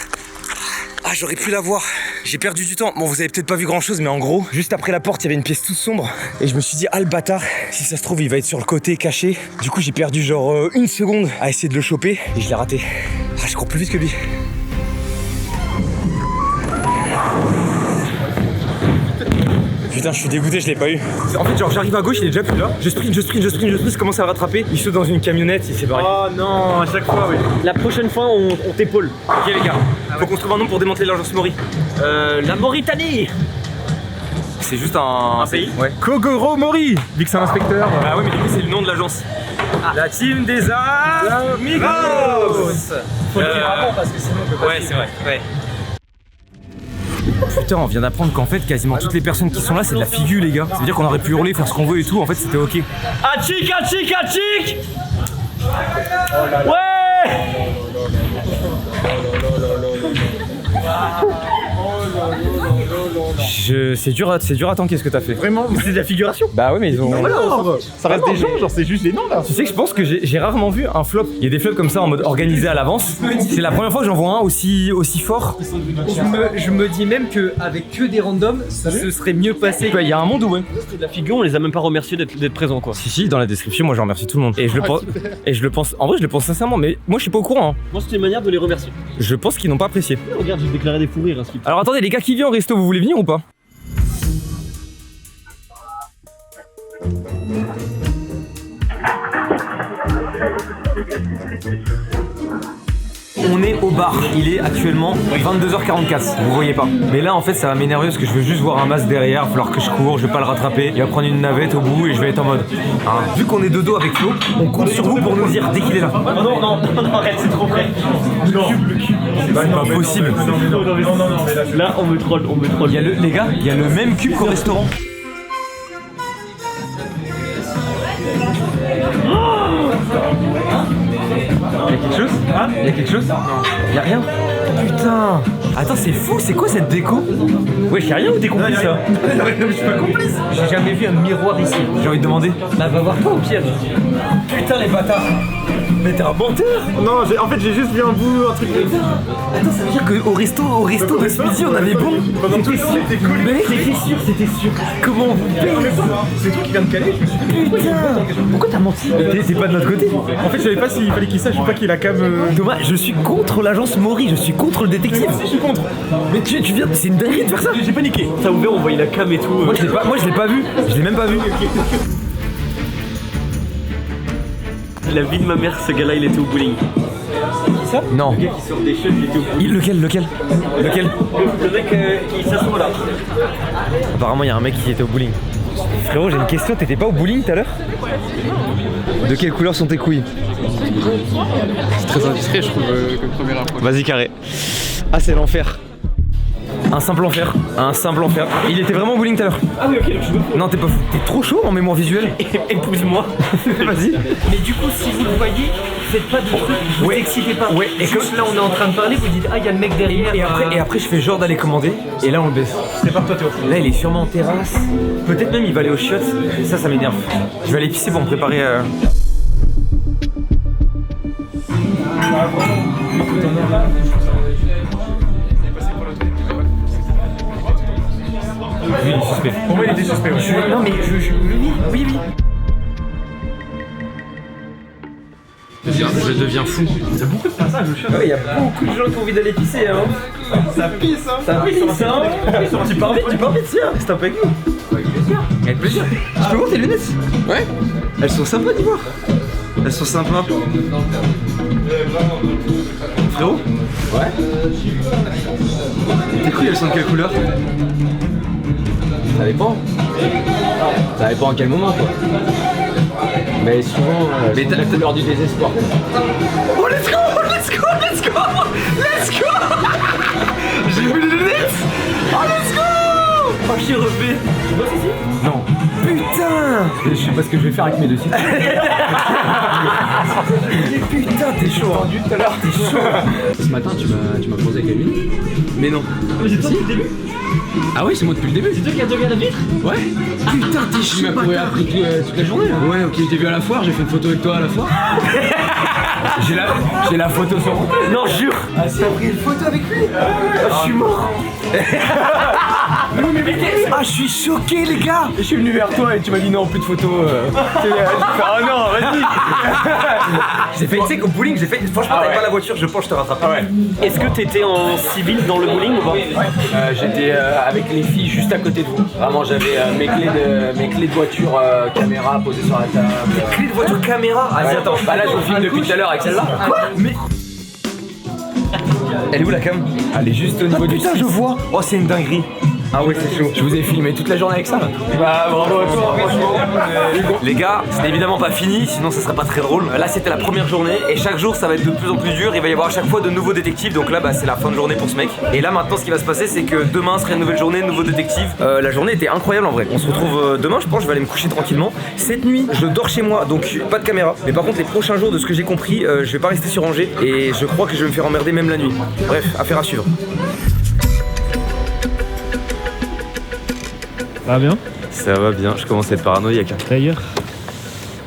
Ah j'aurais pu la voir. J'ai perdu du temps. Bon vous avez peut-être pas vu grand chose mais en gros, juste après la porte il y avait une pièce toute sombre. Et je me suis dit ah le bâtard, si ça se trouve il va être sur le côté caché. Du coup j'ai perdu genre 1 seconde à essayer de le choper et je l'ai raté. Ah je cours plus vite que lui. Putain je suis dégoûté, je l'ai pas eu. En fait genre j'arrive à gauche, il est déjà plus là. Je sprint, je commence à le rattraper. Il saute dans une camionnette, il s'est barré. Oh non, à chaque fois, oui. La prochaine fois, on t'épaule. Ok les gars, faut qu'on se trouve un nom pour démanteler l'agence Mori. La Mauritanie. C'est juste un pays. Ouais. Kogoro Mori, vu que c'est un inspecteur. Bah ouais mais du coup c'est le nom de l'agence. La team des Amigos. Faut le dire avant parce que sinon on peut pas. Ouais c'est vrai, ouais. Putain, on vient d'apprendre qu'en fait quasiment toutes les personnes qui sont là c'est de la figure les gars. Ça veut dire qu'on aurait pu hurler, faire ce qu'on veut et tout, en fait c'était ok. Achik, achik, achik. Ouais. C'est dur à tanker ce que t'as fait. Vraiment, c'est de la figuration. Bah ouais mais ils ont... Alors, ça reste des gens, genre c'est juste les noms là. Tu sais que je pense que j'ai rarement vu un flop. Il y a des flops comme ça en mode organisé à l'avance. C'est la première fois que j'en vois un aussi fort. Je me dis même qu'avec que des randoms, ce serait mieux passé. Il y a un monde où ouais. C'est de la figure, on les a même pas remerciés d'être présents quoi. Si, dans la description, moi je remercie tout le monde. Et je le pense, en vrai je le pense sincèrement, mais moi je suis pas au courant. Hein. Moi c'était une manière de les remercier. Je pense qu'ils n'ont pas apprécié. Regarde, j'ai déclaré des fous rires. Hein, Alors attendez les gars, qui vient au resto, vous voulez venir ou pas? On est au bar, il est actuellement 22h44, vous voyez pas. Mais là en fait ça va m'énerver parce que je veux juste voir un masque derrière, il va falloir que je cours, je vais pas le rattraper, il va prendre une navette au bout et je vais être en mode. Hein. Vu qu'on est de dos avec Flo, on compte sur vous pour nous dire dès qu'il est là. Non, arrête, c'est trop près. C'est pas possible. Non, là on me troll. Il y a les gars, il y a le même cube qu'au restaurant. Y'a quelque chose? Hein? Y'a quelque chose? Non. Y'a rien? Putain! Attends, c'est fou, c'est quoi cette déco? Ouais, y'a rien ou t'es complice là? Je suis pas complice. J'ai jamais vu un miroir ici. J'ai envie de demander. Bah va voir toi au pire. Putain les bâtards! Mais t'es un menteur! Non, en fait j'ai juste vu un bout, un truc. Attends, ça veut dire qu'au resto de ce midi on avait bon? Pendant tout le temps, t'es collé. Mais c'était sûr. Comment vous paye? C'est toi qui viens de caler, je me suis dit. Putain! Pourquoi t'as menti? T'es pas de notre côté? En fait, je savais pas s'il fallait qu'il sache ou pas qu'il a cam. Thomas, je suis contre l'agence Mori, je suis contre le détective. Je suis contre. Mais tu viens, c'est une dinguerie de faire ça. J'ai paniqué. Ça a ouvert, on voyait la cam et tout. Moi je l'ai pas vu, je l'ai même pas vu. La vie de ma mère, ce gars-là, il était au bowling. Qui ça? Non. Le gars qui sort des cheveux, il était au bowling. Lequel? Le mec qui s'assoit là. Apparemment il y a un mec qui était au bowling. Frérot, j'ai une question, t'étais pas au bowling tout à l'heure? De quelle couleur sont tes couilles? C'est très indiscret, je trouve, comme première info. Vas-y carré. Ah c'est l'enfer. Un simple enfer. Un simple enfer. Il était vraiment au bowling tout à l'heure. Ah oui, ok, je veux. Non, t'es pas fou. T'es trop chaud en mémoire visuelle. Épouse-moi. Vas-y. Mais du coup, si vous le voyez, faites pas de trucs, vous excitez pas. Ouais, et juste là, on est en train de parler, vous dites, ah, il y a le mec derrière. Et après, je fais genre d'aller commander. Et là, on le baisse. C'est pas toi, Théo. Là, il est sûrement en terrasse. Peut-être même il va aller au chiottes. Ça m'énerve. Je vais aller pisser pour me préparer. Oui, il est suspect. Pour moi, il était suspect. Ouais. Non, mais oui. Je deviens fou. Il y a beaucoup de passages au chiottes. Il y a beaucoup de gens qui ont envie d'aller pisser, hein. Ça pisse, hein. Ça pisse, hein. Tu pars vite, tiens. C'est un peu avec nous. Avec plaisir. Tu peux voir tes lunettes? Ouais. Elles sont sympas d'y voir. Elles sont sympas. Frérot? Ouais. Tes couilles, elles sont de quelle couleur? Ça dépend. Ça dépend à quel moment, quoi. Mais souvent, c'est la couleur du désespoir. Oh, let's go. J'ai vu les lunettes. Oh, let's go. Oh, je suis refait. Tu bosses ici? Non. Putain. Je sais pas ce que je vais faire avec mes deux sites. Putain, t'es chaud. Tendu tout à l'heure. T'es chaud. Ce matin, tu m'as posé avec Camille. Mais non. Mais c'est toi depuis le début? Ah oui, c'est moi depuis le début. C'est toi qui as toqué à la vitre? Ouais. Putain, t'es chaud. Tu m'as couru après toute la journée là. Ouais, ok, je t'ai vu à la foire, j'ai fait une photo avec toi à la foire. J'ai la photo sur mon téléphone. Non, jure. T'as pris une photo avec lui? Je suis mort. Ah, je suis choqué, les gars. Je suis venu vers toi et tu m'as dit non, plus de photos. J'ai fait ah non, vas-y. J'ai fait, tu sais qu'au bowling, franchement, t'avais pas la voiture, je pense que je te rattrape. Ah ouais. Est-ce que t'étais en civil dans le bowling ou pas? J'étais avec les filles juste à côté de vous. Vraiment, j'avais mes clés de voiture caméra posées sur la table. Clé de voiture caméra. Vas-y, attends. Bah là, je vous filme depuis tout à l'heure avec celle-là. Quoi? Mais. Elle est où la cam? Elle est juste au niveau du putain, site. je vois. Oh, c'est une dinguerie. Ah ouais, c'est chaud. Je vous ai filmé toute la journée avec ça. Bah bravo à toi, franchement. Les gars, c'est évidemment pas fini, sinon ça serait pas très drôle. Là, c'était la première journée et chaque jour ça va être de plus en plus dur. Il va y avoir à chaque fois de nouveaux détectives. Donc là, bah, c'est la fin de journée pour ce mec. Et là, maintenant, ce qui va se passer, c'est que demain serait une nouvelle journée, nouveau détective. La journée était incroyable en vrai. On se retrouve demain, je pense. Je vais aller me coucher tranquillement. Cette nuit, je dors chez moi, donc pas de caméra. Mais par contre, les prochains jours, de ce que j'ai compris, je vais pas rester sur Angers et je crois que je vais me faire emmerder même la nuit. Bref, affaire à suivre. Ça va bien? Ça va bien, je commence à être paranoïaque. D'ailleurs.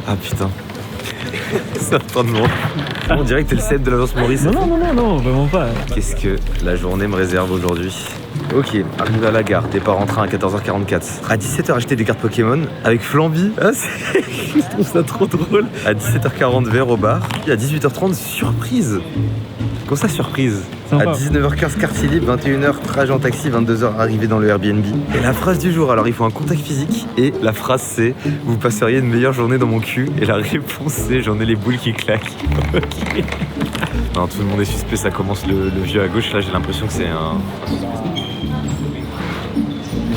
Ah putain. C'est en train de mourir. On dirait que t'es le CEP de l'agence Maurice. Non, vraiment pas. Qu'est-ce que la journée me réserve aujourd'hui? Ok, arrive à la gare, départ en train à 14h44. À 17h, acheter des cartes Pokémon avec Flamby. Ah, je trouve ça trop drôle. À 17h40, verre au bar. Puis à 18h30, surprise. Comment ça, surprise? Sympa. À 19h15, quartier libre, 21h, trajet en taxi, 22h, arrivée dans le Airbnb. Et la phrase du jour, alors il faut un contact physique. Et la phrase c'est: vous passeriez une meilleure journée dans mon cul. Et la réponse c'est: j'en ai les boules qui claquent. Ok. Non, tout le monde est suspect, ça commence le vieux à gauche. Là, j'ai l'impression que c'est un.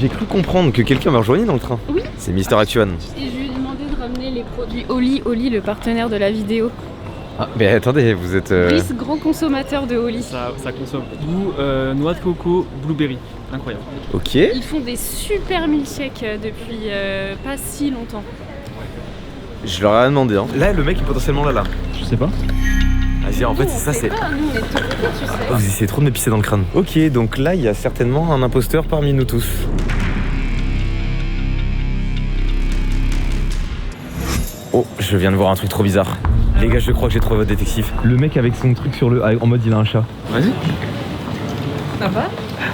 J'ai cru comprendre que quelqu'un m'a rejoigné dans le train. Oui. C'est Mister Actuan. Et je lui ai demandé de ramener les produits Oli, le partenaire de la vidéo. Ah, mais attendez, vous êtes. Brice, grand consommateur de Oli. Ça consomme. Goût noix de coco, blueberry. Incroyable. Ok. Ils font des super milkshakes depuis pas si longtemps. Je leur ai rien demandé. Hein. Là, le mec est potentiellement là. Je sais pas. Vas-y, en fait, c'est ça, c'est. Nous, on est tout contents, tu sais. Vous essayez trop de me pisser dans le crâne. Ok, donc là, il y a certainement un imposteur parmi nous tous. Oh, je viens de voir un truc trop bizarre. Les gars, je crois que j'ai trouvé votre détective. Le mec avec son truc sur le. En mode il a un chat. Vas-y. Ça va?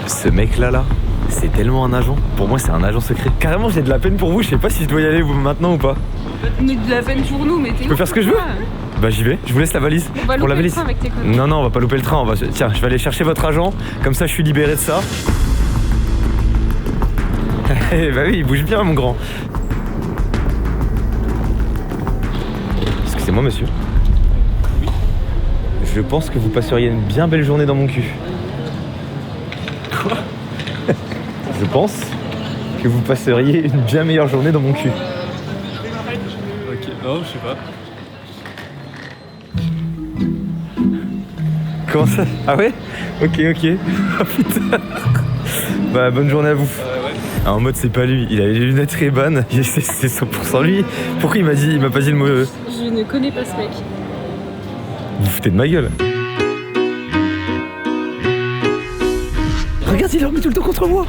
Ce mec-là, c'est tellement un agent. Pour moi, c'est un agent secret. Carrément, j'ai de la peine pour vous. Je sais pas si je dois y aller maintenant ou pas. Mais de la peine pour nous, mais t'es. Je peux faire ce que je veux? Bah j'y vais, je vous laisse la valise. On va pour la louper le valise. train avec tes conneries. Non, on va pas louper le train. Tiens, je vais aller chercher votre agent. Comme ça, je suis libéré de ça. Bah oui, il bouge bien, mon grand. Excusez-moi, monsieur. Je pense que vous passeriez une bien belle journée dans mon cul. Quoi? Je pense que vous passeriez une bien meilleure journée dans mon cul. Ok, non, je sais pas. Comment ça? Ah ouais? Ok. Oh putain. Bah bonne journée à vous. Ah, en mode c'est pas lui, il a les lunettes Ray-Ban, c'est 100% lui. Pourquoi il m'a pas dit le mot Je ne connais pas ce mec. Vous vous foutez de ma gueule. Regarde, il le remet tout le temps contre moi.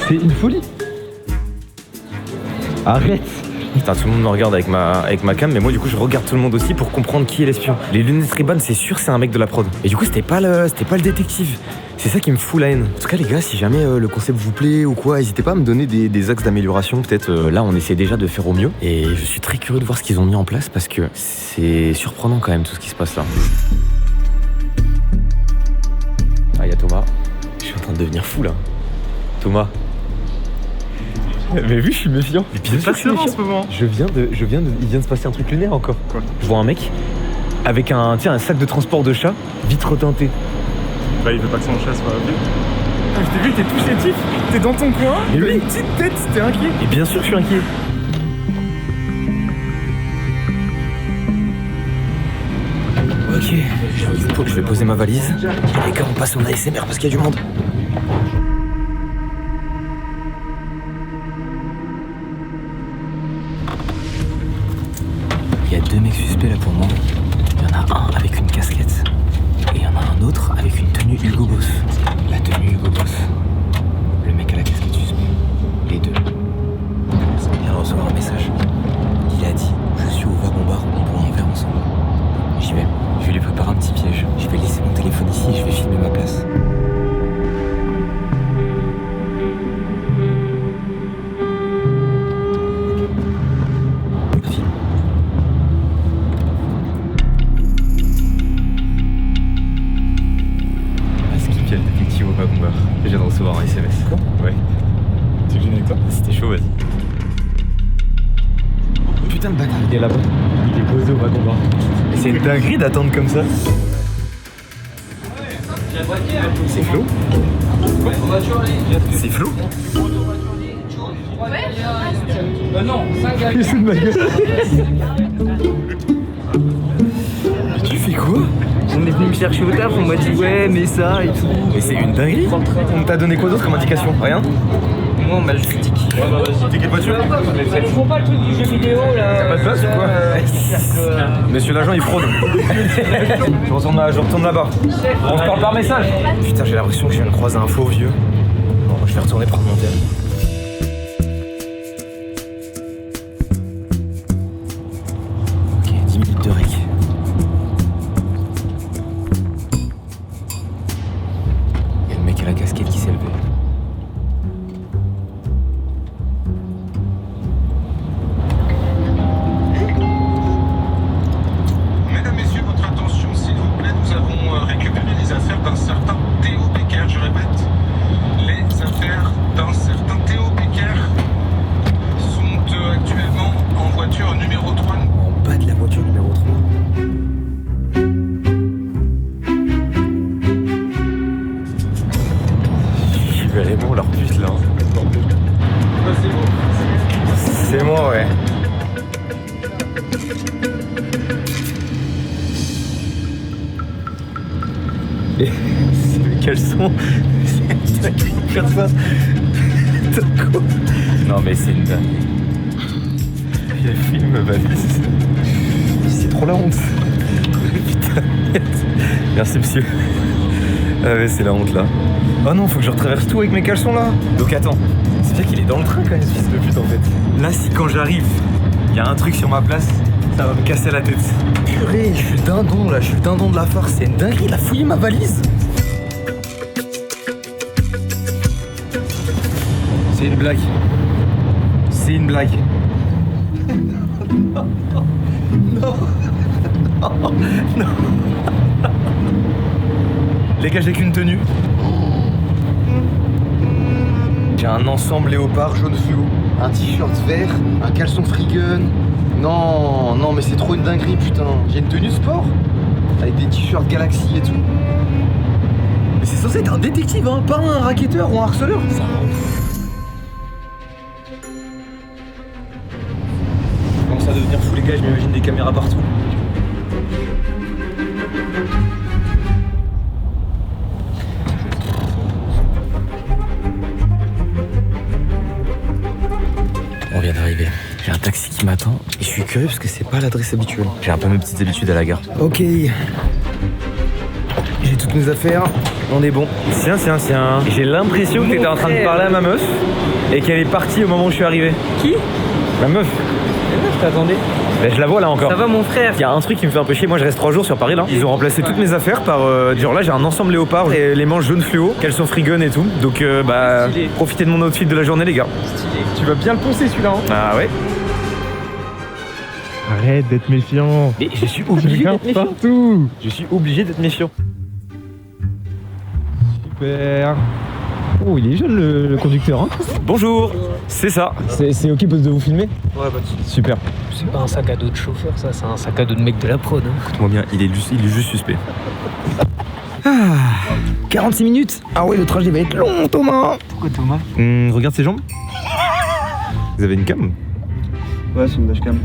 C'est une folie. Arrête. Putain, tout le monde me regarde avec ma cam, mais moi du coup je regarde tout le monde aussi pour comprendre qui est l'espion. Les lunettes Ray-Ban, c'est sûr c'est un mec de la prod. Et du coup c'était pas le détective. C'est ça qui me fout la haine. En tout cas les gars, si jamais le concept vous plaît ou quoi, n'hésitez pas à me donner des axes d'amélioration. Peut-être là on essaie déjà de faire au mieux. Et je suis très curieux de voir ce qu'ils ont mis en place parce que c'est surprenant quand même tout ce qui se passe là. Ah, y a Thomas. Je suis en train de devenir fou là. Thomas. Mais vu, je suis méfiant. Et puis C'est pas sûr en ce moment. il vient de se passer un truc lunaire encore. Quoi? Je vois un mec avec un sac de transport de chat, vitre teintée. Bah il veut pas que son chat soit vu. Ah, je t'ai vu, t'es tout chétif, t'es dans ton coin, Mais t'as oui. une petite tête, t'es inquiet. Et bien sûr, je suis inquiet. Ok, je vais poser ma valise. Les gars, on passe en ASMR parce qu'il y a du monde. Il y a deux mecs suspects là pour moi. Il y en a un avec une casquette et il y en a un autre avec une tenue Hugo Boss. La tenue Hugo Boss. Le mec à la casquette suspect. Les deux. Je viens de recevoir un message. Il a dit je suis au wagon bar, on prend un verre ensemble. J'y vais. Je vais lui préparer un petit piège. Je vais laisser mon téléphone ici et je vais filmer ma place. Film. Ah, ce qui vient le détective au wagon bar. Je viens de recevoir un SMS. Quoi? Ouais. Tu viens avec toi? C'était chaud, vas-y. Putain, le bâtard, il est là-bas. Il est posé au wagon bar. Mais c'est une dinguerie d'attendre comme ça. C'est Flo? C'est Flo? Il se fout de ma gueule. Mais tu fais quoi? On est venu me chercher au taf, on m'a dit ouais, mais ça et tout. Mais c'est une dinguerie. On t'a donné quoi d'autre comme indication? Rien? Moi, on m'a juste dit qu'il T'es quelle voiture? Ils font pas le truc du jeu vidéo là. T'as pas de place ou quoi? Monsieur l'agent il fraude. je retourne là-bas. On se parle par message. Putain, j'ai l'impression que je viens de croiser un faux vieux. Bon, je vais retourner prendre mon tel. Ok, 10 minutes de rec. Il y a le mec à la casquette qui s'est levé. Mesdames, Messieurs, votre attention, s'il vous plaît. Nous avons récupéré les affaires d'un certain Théo Becker. Je répète, les affaires d'un certain Théo Becker sont actuellement en voiture numéro 3. En bas de la voiture numéro 3. Je vais aller bon leur pute là. C'est moi, ouais. Et c'est le caleçon. C'est une dinguerie de faire ça. Quoi? Non mais c'est une dinguerie. Il a filmé ma valise. C'est trop la honte. Putain, merde. Merci monsieur. Ah ouais, c'est la honte là. Oh non, faut que je retraverse tout avec mes caleçons là. Donc attends, c'est bien qu'il est dans le train quand même ce fils de pute en fait. Là, si quand j'arrive, il y a un truc sur ma place, ça va me casser la tête. Purée, je suis le dindon là, je suis le dindon de la farce. C'est une dinguerie, il a fouillé ma valise. C'est une blague. C'est une blague. Non. Non. Non. Les gars, j'ai qu'une tenue. J'ai un ensemble léopard jaune fluo, un t-shirt vert, un caleçon free gun. Non, non, mais c'est trop une dinguerie, putain. J'ai une tenue sport avec des t-shirts Galaxy et tout. Mais c'est censé être un détective, hein, pas un racketteur ou un harceleur. Ça... Je commence à devenir fou, les gars, je m'imagine des caméras partout. qui m'attend. Et je suis curieux parce que c'est pas l'adresse habituelle. J'ai un peu mes petites habitudes à la gare. Ok. J'ai toutes mes affaires. On est bon. Tiens. J'ai l'impression que t'étais en train de parler à ma meuf et qu'elle est partie au moment où je suis arrivé. Qui? Ma meuf. Je t'attendais. Ben, je la vois là encore. Ça va mon frère? Il y a un truc qui me fait un peu chier, moi je reste 3 jours sur Paris là. Ils ont remplacé toutes mes affaires par genre là j'ai un ensemble léopard et les manches jaune fluo, caleçon free gun et tout. Donc bah Stylé. profitez de mon outfit de la journée les gars. Stylé. Tu vas bien le poncer celui-là. Hein. Ah ouais. Arrête d'être méfiant. Mais je suis obligé d'être méfiant. Partout. Je suis obligé d'être méfiant. Super. Oh, il est jeune le conducteur. Hein. Bonjour, c'est ça. C'est ok de vous filmer? Ouais, pas de soucis. Super. C'est pas un sac à dos de chauffeur, ça, c'est un sac à dos de mec de la prod. Hein. Écoute-moi bien, il est juste suspect. 46 minutes. Ah ouais, le trajet va être long, Thomas. Pourquoi Thomas? Regarde ses jambes. Vous avez une cam? Ouais, c'est une dashcam.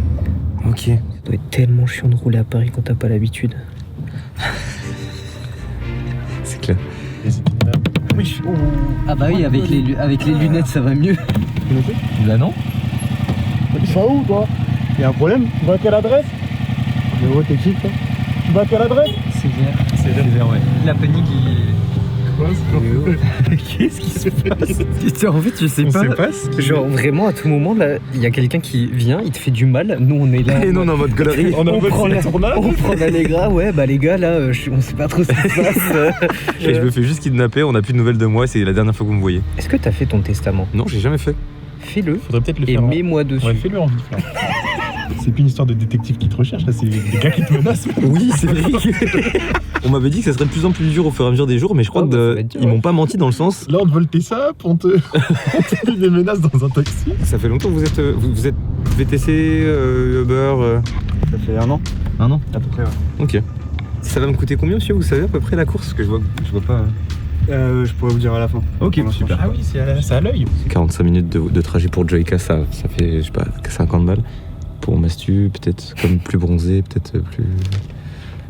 Ok. Ça doit être tellement chiant de rouler à Paris quand t'as pas l'habitude. C'est clair. Ah bah oui, avec les lunettes ça va mieux. Là non. Tu vas où toi? Y'a un problème? Tu vas à quelle adresse? Mais gros t'es qui toi? Tu vas à quelle adresse? C'est vert. C'est vert, ouais. La panique il... Qu'est-ce qui se passe? En fait, je sais pas. Genre vraiment à tout moment là, il y a quelqu'un qui vient, il te fait du mal. Nous on est là. Et non, en mode galerie. On prend l'Allegra, ouais bah les gars là, on sait pas trop ce qui se passe. Et je me fais juste kidnapper, on a plus de nouvelles de moi, c'est la dernière fois que vous me voyez. Est-ce que t'as fait ton testament? Non, j'ai jamais fait. Fais-le. Faudrait peut-être le et faire. mets-moi dessus. Ouais, fais-le en vie. C'est plus une histoire de détective qui te recherche, là, c'est des gars qui te menacent. Oui, c'est vrai. On m'avait dit que ça serait de plus en plus dur au fur et à mesure des jours, mais je crois qu'ils m'ont pas menti dans le sens. Là, on te vole tes sapes, on te met des menaces dans un taxi. Ça fait longtemps que vous êtes VTC, Uber Ça fait 1 an. 1 an À peu près, ouais. Ok. Ça va me coûter combien, monsieur? Vous savez à peu près la course? Parce que je vois pas. Je pourrais vous dire à la fin. Ok, super. Ah oui, c'est à l'œil. 45 minutes de trajet pour Joyka, ça fait, je sais pas, 50 balles. Pour Mastu, peut-être comme plus bronzé, peut-être plus...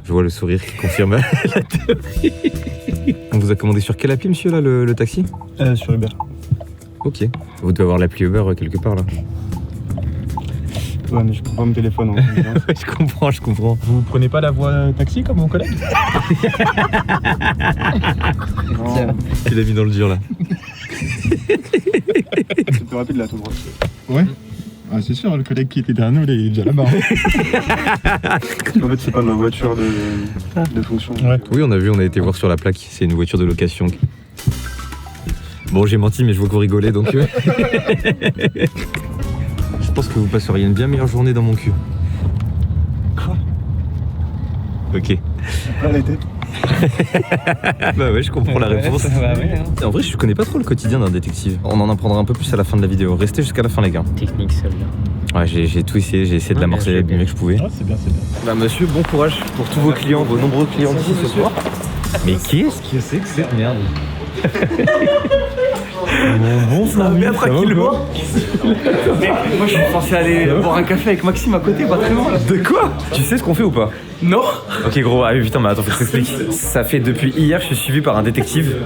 Je vois le sourire qui confirme la théorie. On vous a commandé sur quelle appli, monsieur, là, le taxi? Sur Uber. Ok. Vous devez avoir l'appli Uber quelque part, là. Ouais, mais je prends pas mon téléphone. Hein. Je comprends. Vous prenez pas la voie taxi comme mon collègue? Non, Il a mis dans le dur, là. c'est plus rapide là, tout droit. Ouais. Ah, c'est sûr, le collègue qui était derrière nous, il est déjà là-bas. En fait, c'est pas ma voiture de fonction. Ouais. Oui, on a vu, on a été voir sur la plaque. C'est une voiture de location. Bon, j'ai menti, mais je vois que vous rigolez, donc... Je pense que vous passeriez une bien meilleure journée dans mon cul. Quoi? Ok. Pas la tête. Bah ouais, je comprends la réponse. Bah ouais, hein. En vrai, je connais pas trop le quotidien d'un détective. On en apprendra un peu plus à la fin de la vidéo. Restez jusqu'à la fin, les gars. Technique celle-là. Ouais, j'ai tout essayé, j'ai essayé de la marceler du mieux que je pouvais. Ouais, c'est bien. Bah monsieur, bon courage pour tous vos clients, vos nombreux clients d'ici ce soir. Mais qu'est-ce que c'est que cette merde? Bon, bien tranquillement. Moi je suis censé aller boire un café avec Maxime à côté, pas très loin. De quoi? Tu sais ce qu'on fait ou pas? Non. Ok gros, ah putain, mais attends, faut que je t'explique. Ça fait depuis hier, je suis suivi par un détective.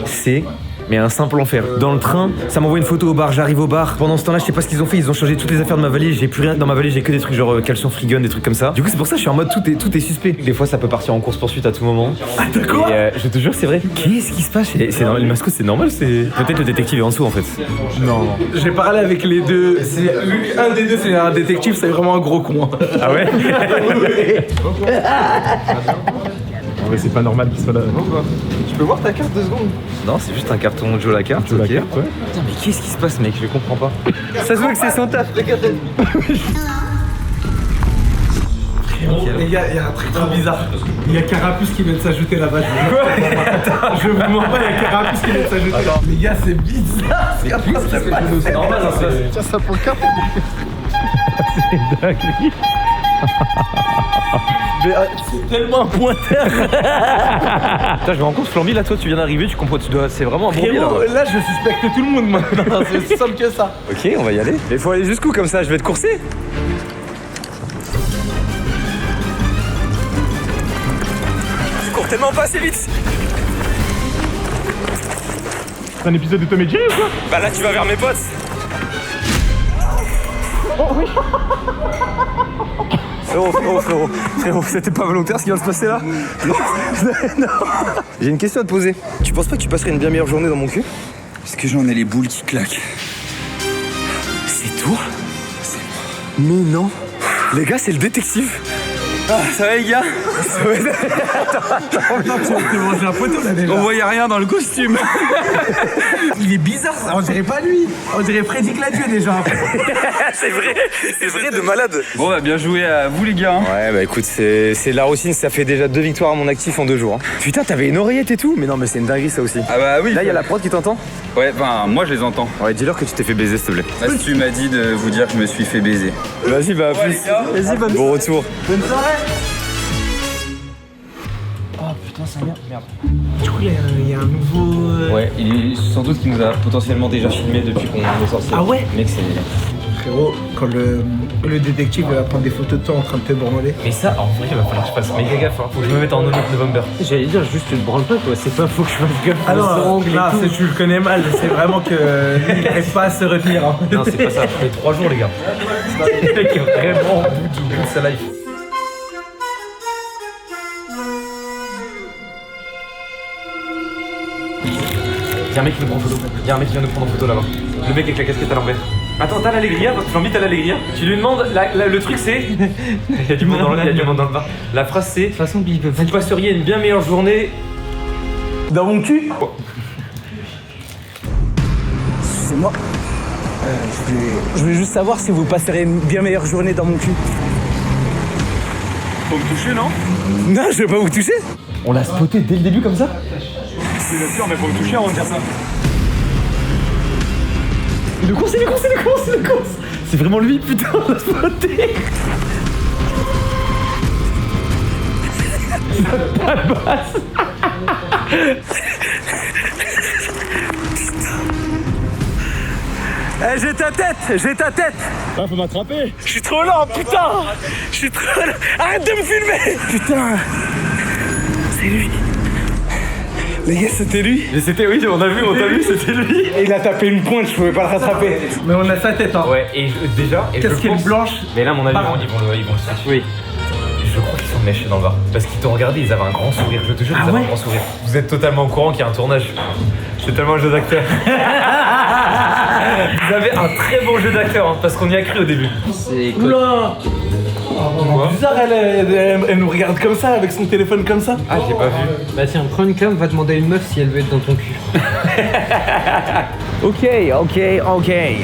Mais un simple enfer. Dans le train, ça m'envoie une photo au bar, j'arrive au bar. Pendant ce temps-là, je sais pas ce qu'ils ont fait, ils ont changé toutes les affaires de ma valise, j'ai plus rien dans ma valise, j'ai que des trucs genre caleçon free gun, des trucs comme ça. Du coup, c'est pour ça que je suis en mode tout est suspect. Des fois, ça peut partir en course-poursuite à tout moment. Ah d'accord. Et je te jure, c'est vrai. Qu'est-ce qui se passe? Le mascot, c'est normal, c'est. Peut-être le détective est en dessous en fait. Non. J'ai parlé avec les deux. Un des deux, c'est un détective, c'est vraiment un gros con. Ah ouais? En vrai, c'est pas normal qu'il soit là. Tu peux voir ta carte 2 secondes? Non, c'est juste un carton Joe la carte. Joe la ok. carte, ouais. Putain, mais qu'est-ce qui se passe, mec? Je comprends pas. Ça se voit que c'est son taf. Les gars, il y a un truc trop bizarre. Il y a Carapuce qui vient de s'ajouter là-bas. Quoi? Je vous mens pas, il y a Carapuce qui vient de s'ajouter. Les gars, c'est bizarre. C'est normal, hein, Tiens, ça pour le cap. C'est dingue. Mais c'est tellement un pointeur. Putain, je me rends compte, Flamby, là, toi, tu viens d'arriver, tu comprends, c'est vraiment un bon biais, là. Là, je suspecte tout le monde maintenant. C'est aussi simple que ça. Ok, on va y aller. Il faut aller jusqu'où comme ça? Je vais te courser? Je cours tellement pas assez vite. C'est un épisode de Tom et Jerry ou quoi? Bah là, tu vas vers mes potes. Frérot, c'était pas volontaire ce qui vient de se passer là? Non. J'ai une question à te poser. Tu penses pas que tu passerais une bien meilleure journée dans mon cul? Parce que j'en ai les boules qui claquent. C'est toi? Mais non. Les gars, c'est le détective. Ah, ça va les gars? Attends, tu m'as mangé un poteau là déjà. On voyait rien dans le costume. Il est bizarre, on dirait pas lui. On dirait Freddy Gladieux déjà. C'est vrai de malade. Bon bah bien joué à vous les gars. Ouais bah écoute, c'est la routine, ça fait déjà 2 victoires à mon actif en 2 jours. Putain, t'avais une oreillette et tout? Mais non, mais c'est une dinguerie ça aussi. Ah bah oui. Là, il y a la prod qui t'entend? Ouais, enfin moi je les entends. Ouais, dis-leur que tu t'es fait baiser s'il te plaît. Mastu m'a dit de vous dire que je me suis fait baiser. Vas-y, bah à plus. Vas-y, bon retour. Bonne soirée. Oh putain, ça merde. Du coup, il y a un nouveau. Ouais, il est sans doute qu'il nous a potentiellement déjà filmé depuis qu'on est sorti. Ah ouais? Mec, c'est. Frérot, quand le détective va prendre des photos de toi en train de te branler. Mais ça, en vrai, il va falloir que je fasse méga gaffe. Hein. Faut que je me mette en Omid November. J'allais dire juste tu te branles pas quoi, c'est pas faut que je fasse gaffe. Ah non, tu le connais mal, c'est vraiment que il n'arrive pas à se retenir. Hein. Non, c'est pas ça. Ça fait 3 jours, les gars. Le mec est vraiment au bout de sa life. Y'a un mec qui nous prend en photo. Y'a un mec qui vient nous prendre en photo là-bas. Le mec avec la casquette à l'envers. Attends, t'as l'allégria, tu l'invites à l'allégria. Tu lui demandes, le truc c'est. Il y a du monde dans le bar. La phrase c'est. De toute façon, vous passeriez une bien meilleure journée. Dans mon cul? C'est moi. Je voulais juste savoir si vous passerez une bien meilleure journée dans mon cul. Faut me toucher, non? Non, je vais pas vous toucher. On l'a spoté dès le début comme ça? Bien sûr, mais faut me toucher avant de dire ça. Le course, c'est vraiment lui, putain, on l'a spoté. La basse. Eh, j'ai ta tête. Ah, faut m'attraper. Je suis trop lent, putain. Arrête de me filmer. Putain. C'est lui. Les gars, c'était lui. Mais c'était, oui, on t'a vu, c'était lui. Et il a tapé une pointe, je pouvais pas le rattraper. Mais on a sa tête, hein. Ouais, et déjà. Qu'est-ce qu'elle est blanche? Mais là, à mon avis, ils vont le switch. Oui. Je crois qu'ils sont méchés dans le bar. Parce qu'ils t'ont regardé, ils avaient un grand sourire. Je te jure, ils avaient un grand sourire. Vous êtes totalement au courant qu'il y a un tournage. C'est tellement un jeu d'acteur. Vous avez un très bon jeu d'acteur, hein, parce qu'on y a cru au début. C'est Oula. Bizarre, elle nous regarde comme ça, avec son téléphone comme ça. Ah, j'ai pas vu. Bah tiens, prends une cam, va demander à une meuf si elle veut être dans ton cul. Ok.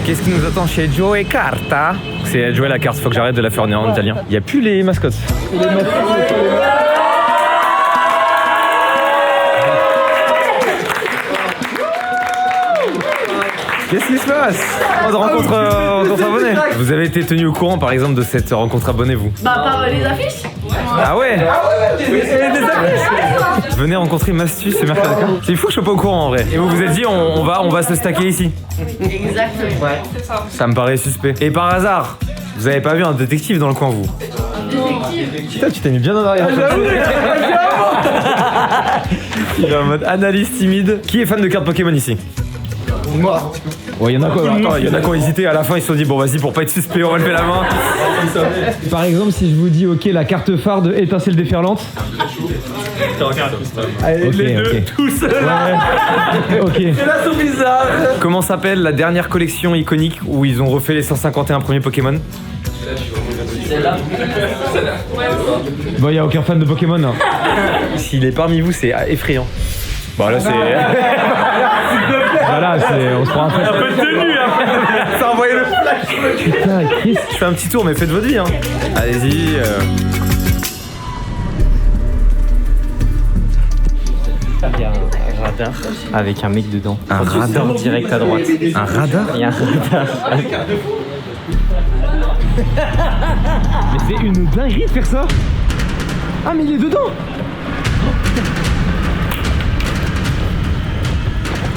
Qu'est-ce qui nous attend chez Joey Carta? C'est Joey la carte, faut que j'arrête de la faire en italien. Il y a plus les mascottes. Qu'est-ce qui se passe? De rencontre abonnée. Vous avez été tenu au courant par exemple de cette rencontre abonnée vous? Bah par les affiches. Ah ouais? Venez rencontrer Mastu ce mercredi. C'est fou que je sois pas au courant en vrai. Et vous vous êtes dit on va se stacker ici. Exactement. Ouais, c'est ça. Ça me paraît suspect. Et par hasard, vous avez pas vu un détective dans le coin vous? Détective. Putain, tu t'es mis bien en arrière. Il est en mode analyse timide. Qui est fan de cartes Pokémon ici? Moi. Ouais, il y en a quoi? Attends, il y en a qui ont hésité. À la fin, ils se sont dit bon, vas-y, pour pas être suspect, on va lever la main. Par exemple, si je vous dis ok, la carte phare de Étincelle déferlante. Allez, les deux, tout seul. Ok. C'est là, c'est bizarre. Comment s'appelle la dernière collection iconique où ils ont refait les 151 premiers Pokémon? Celle-là. Bon, y a aucun fan de Pokémon là. S'il est parmi vous, c'est effrayant. Bon, là, c'est. Voilà, on se prend un fait. Un peu tenu, hein. Ça a envoyé le flash. Putain, Chris. Je fais un petit tour, mais faites votre vie, hein. Allez-y. Il y a un radar avec un mec dedans. Un radar direct à droite. Un radar? Il y a un radar. Mais c'est une dinguerie de faire ça. Ah, mais il est dedans.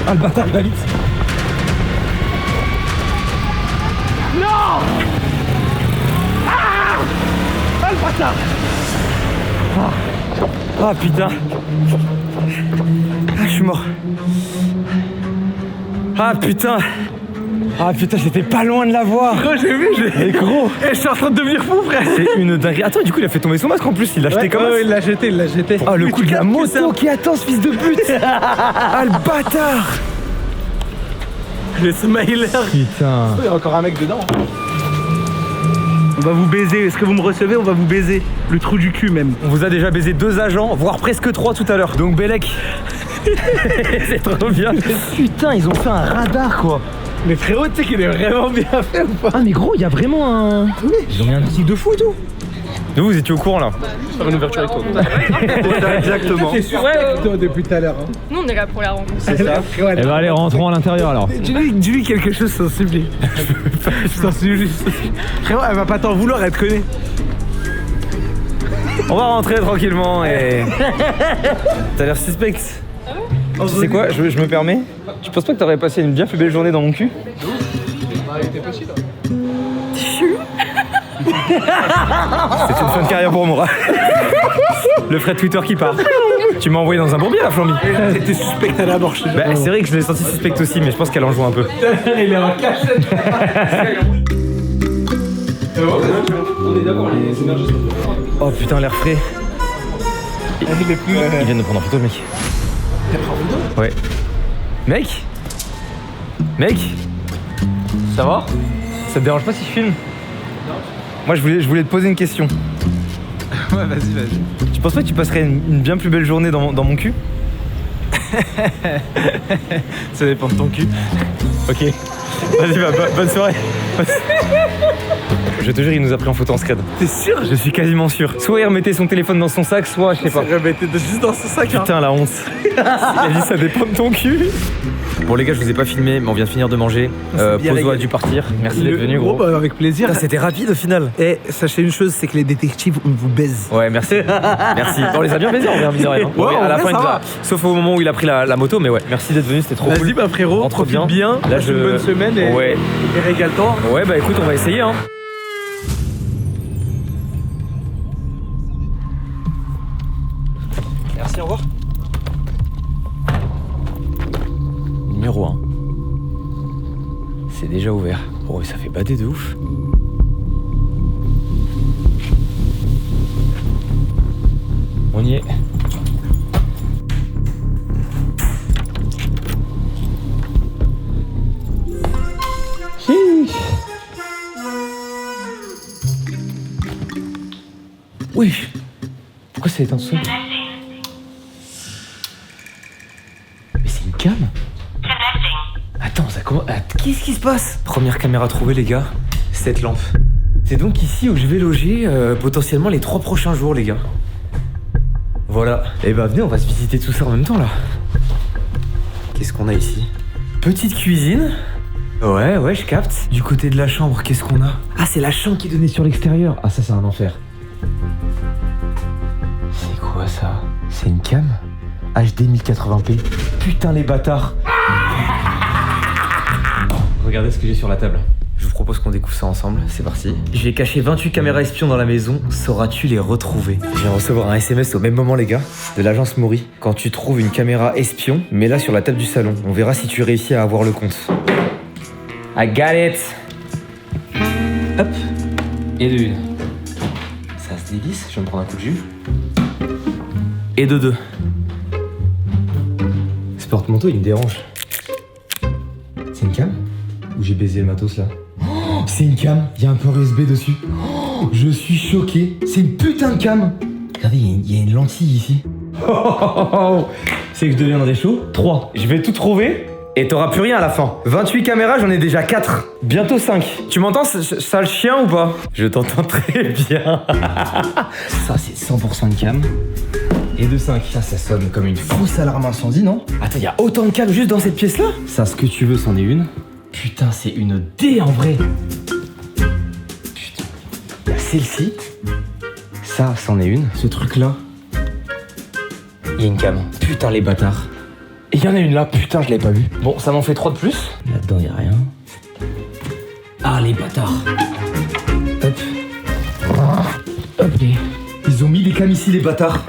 Ah, le bâtard, il va vite. Non. Ah, le bâtard. Ah putain. Ah, je suis mort. Ah putain. Ah putain, j'étais pas loin de la voir. Gros, j'ai vu, Mais gros, je suis en train de devenir fou, frère. c'est une dinguerie. Attends, du coup, il a fait tomber son masque en plus, il l'a jeté comme il l'a jeté, Ah, le coup de la moto qui attend ce fils de pute. Ah, le bâtard. Le smiler. Putain. Il y a encore un mec dedans. On va vous baiser, est-ce que vous me recevez? On va vous baiser. Le trou du cul même. On vous a déjà baisé 2 agents, voire presque 3 tout à l'heure. Donc Bellec, c'est trop bien. Putain, ils ont fait un radar quoi. Mais frérot, tu sais qu'il est vraiment bien fait ou pas? Ah mais gros, il y a vraiment un... Ils ont mis un petit de fou et tout. Nous, vous étiez au courant là. Faire une ouverture avec toi. Exactement. T'es sûr avec toi depuis tout à l'heure. Nous, on est là pour la rencontre. C'est ça. Eh ben allez, rentrons à l'intérieur alors. Dis-lui quelque chose sensible. Sensible. Frérot, elle va pas t'en vouloir, elle te connaît. On va rentrer tranquillement et... T'as l'air suspect. Tu sais quoi, je me permets. Tu penses pas que t'aurais passé une bien plus belle journée dans mon cul? C'est une fin de carrière pour moi. Le frais de Twitter qui part. Tu m'as envoyé dans un bourbier la flambi. T'étais suspect à la mort. Bah, c'est vrai que je l'ai senti suspect aussi, mais je pense qu'elle en joue un peu. Il est en cachette. On est d'accord, les énergies sont... Oh putain, l'air frais. Ils viennent de prendre en photo, le mec. T'as pris en photo? Ouais. Mec? Ça va? Ça te dérange pas si je filme? Moi, je voulais te poser une question. Ouais, vas-y. Tu penses pas que tu passerais une bien plus belle journée dans mon cul? Ça dépend de ton cul. Ok. Vas-y, bonne soirée. Je te jure, il nous a pris en photo en scred. T'es sûr? Je suis quasiment sûr. Soit il remettait son téléphone dans son sac, soit je sais pas. Il remettait juste dans son sac. Putain, la honte. Il a dit ça dépend de ton cul. Bon les gars, je vous ai pas filmé, mais on vient de finir de manger. Pozo a dû partir. Merci d'être venu, gros. Bah, avec plaisir. Putain, c'était rapide au final. Et sachez une chose, c'est que les détectives, on vous baise. Ouais, merci. Merci. On les a bien baisés, on vient de rien. Ouais, à la vrai, fin, ça va. Sauf au moment où il a pris la moto, mais ouais. Merci d'être venu, c'était trop cool. Vas-y, bah frérot, Rentre profite bien. Là, passe une bonne semaine et régale-toi. Ouais, bah écoute, on va essayer, hein. Merci, au revoir. Numéro 1. C'est déjà ouvert. Oh, ça fait bader de ouf. On y est. Oui. Pourquoi ça éteint tout seul? Mais c'est une cam? Attends, ça commence... Qu'est-ce qui se passe? Première caméra trouvée, les gars. Cette lampe. C'est donc ici où je vais loger potentiellement les 3 prochains jours, les gars. Voilà. Et bah venez, on va se visiter tout ça en même temps, là. Qu'est-ce qu'on a ici? Petite cuisine. Ouais, je capte. Du côté de la chambre, qu'est-ce qu'on a? Ah, c'est la chambre qui donnait sur l'extérieur. Ah, ça, c'est un enfer. C'est quoi, ça? C'est une cam? HD 1080p. Putain, les bâtards. Regardez ce que j'ai sur la table. Je vous propose qu'on découvre ça ensemble, c'est parti. J'ai caché 28 caméras espions dans la maison, sauras-tu les retrouver? Je viens de recevoir un SMS au même moment, les gars, de l'agence Maury. Quand tu trouves une caméra espion, mets-la sur la table du salon. On verra si tu réussis à avoir le compte. I got it. Hop. Et de une. Ça se dévisse, je vais me prendre un coup de jus. Et de deux. Ce porte-manteau, il me dérange. C'est une cam? Ou j'ai baisé le matos là? Oh, c'est une cam, il y a un port USB dessus. Oh, je suis choqué, c'est une putain de cam. Regardez, il y a une lentille ici. C'est que je deviendrai chaud. 3. Je vais tout trouver et t'auras plus rien à la fin. 28 caméras, j'en ai déjà 4. Bientôt 5. Tu m'entends, sale chien ou pas? Je t'entends très bien. Ça, c'est 100% de cam. Et de 5. Ça sonne comme une fausse alarme incendie, non? Attends, il y a autant de cam juste dans cette pièce-là? Ça, ce que tu veux, c'en est une. Putain, c'est une D en vrai. Putain. Il y a celle-ci. Ça, c'en est une. Ce truc-là. Il y a une cam. Putain, les bâtards. Et il y en a une là. Putain, je l'avais pas vue. Bon, ça m'en fait 3 de plus. Là-dedans, il y a rien. Ah, les bâtards. Hop. Hop. Ils ont mis des cams ici, les bâtards.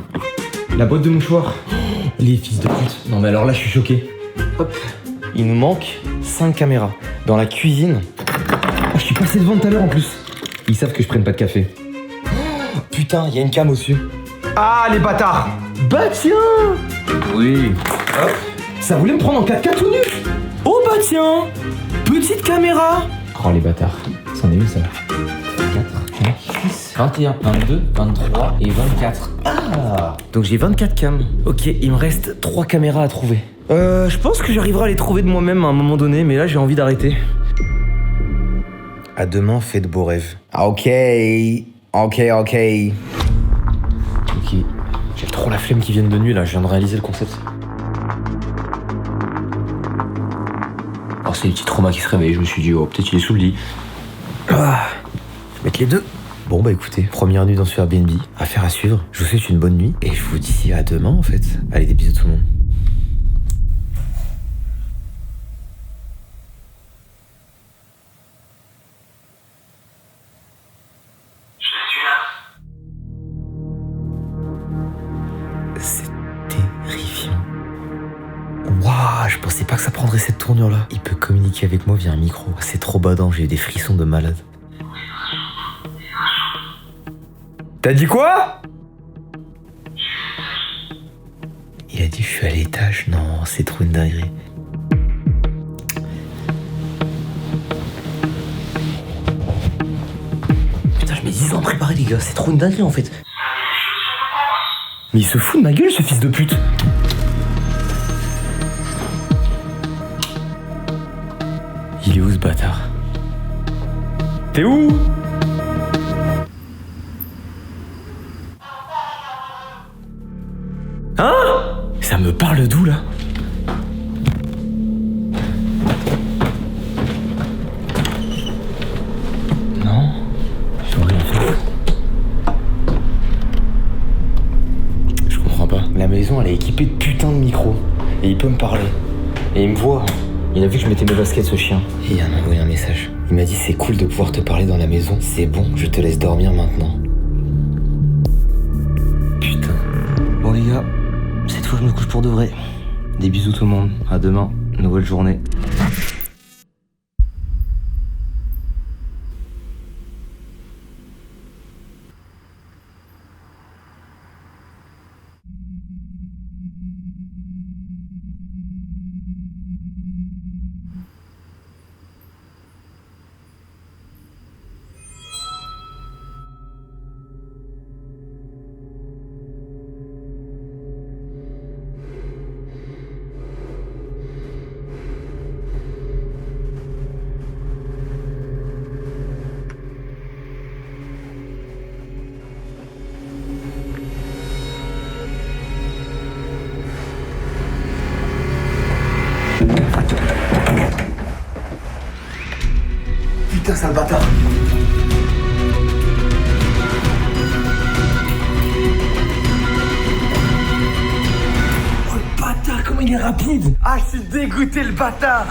La boîte de mouchoirs. Oh, les fils de pute. Non, mais alors là, je suis choqué. Hop. il nous manque 5 caméras. Dans la cuisine... Oh, je suis passé devant tout à l'heure en plus. Ils savent que je prenne pas de café. Oh, putain, il y a une cam au-dessus. Ah, les bâtards. Bah tiens. Oui. Hop. Ça voulait me prendre en 4K tout nu. Oh bah tiens. Petite caméra. Oh les bâtards. C'en est où ça? 4, 5, 6, 21, 22, 23 et 24. Ah. Donc j'ai 24 cams. Ok, il me reste 3 caméras à trouver. Je pense que j'arriverai à les trouver de moi-même à un moment donné, mais là j'ai envie d'arrêter. À demain, fais de beaux rêves. Ok. J'ai trop la flemme qu'ils viennent de nuit là, je viens de réaliser le concept. Oh, c'est le petit trauma qui se réveille, je me suis dit, oh, peut-être il est sous le lit. Ah, je vais mettre les deux. Bon bah écoutez, première nuit dans ce Airbnb, affaire à suivre. Je vous souhaite une bonne nuit et je vous dis à demain en fait. Allez, des bisous tout le monde. C'est terrifiant. Waouh, je pensais pas que ça prendrait cette tournure là. Il peut communiquer avec moi via un micro. C'est trop badant, j'ai eu des frissons de malade. T'as dit quoi? Il a dit je suis à l'étage. Non, c'est trop une dinguerie. Putain, je mets 10 ans à préparer les gars, c'est trop une dinguerie en fait. Mais il se fout de ma gueule ce fils de pute. Il est où ce bâtard? T'es où? Hein? Ça me parle d'où là? Non, je vois rien faire. Je comprends pas. La maison elle est équipée de putain de micros. Et il peut me parler. Et il me voit. Il a vu que je mettais mes baskets ce chien. Et il m'a envoyé un message. Il m'a dit c'est cool de pouvoir te parler dans la maison. C'est bon, je te laisse dormir maintenant. Putain. Bon les gars. Cette fois je me couche pour de vrai. Des bisous tout le monde, à demain, nouvelle journée. Putain, sale bâtard. Oh le bâtard, comment il est rapide. Ah, je suis dégoûté le bâtard.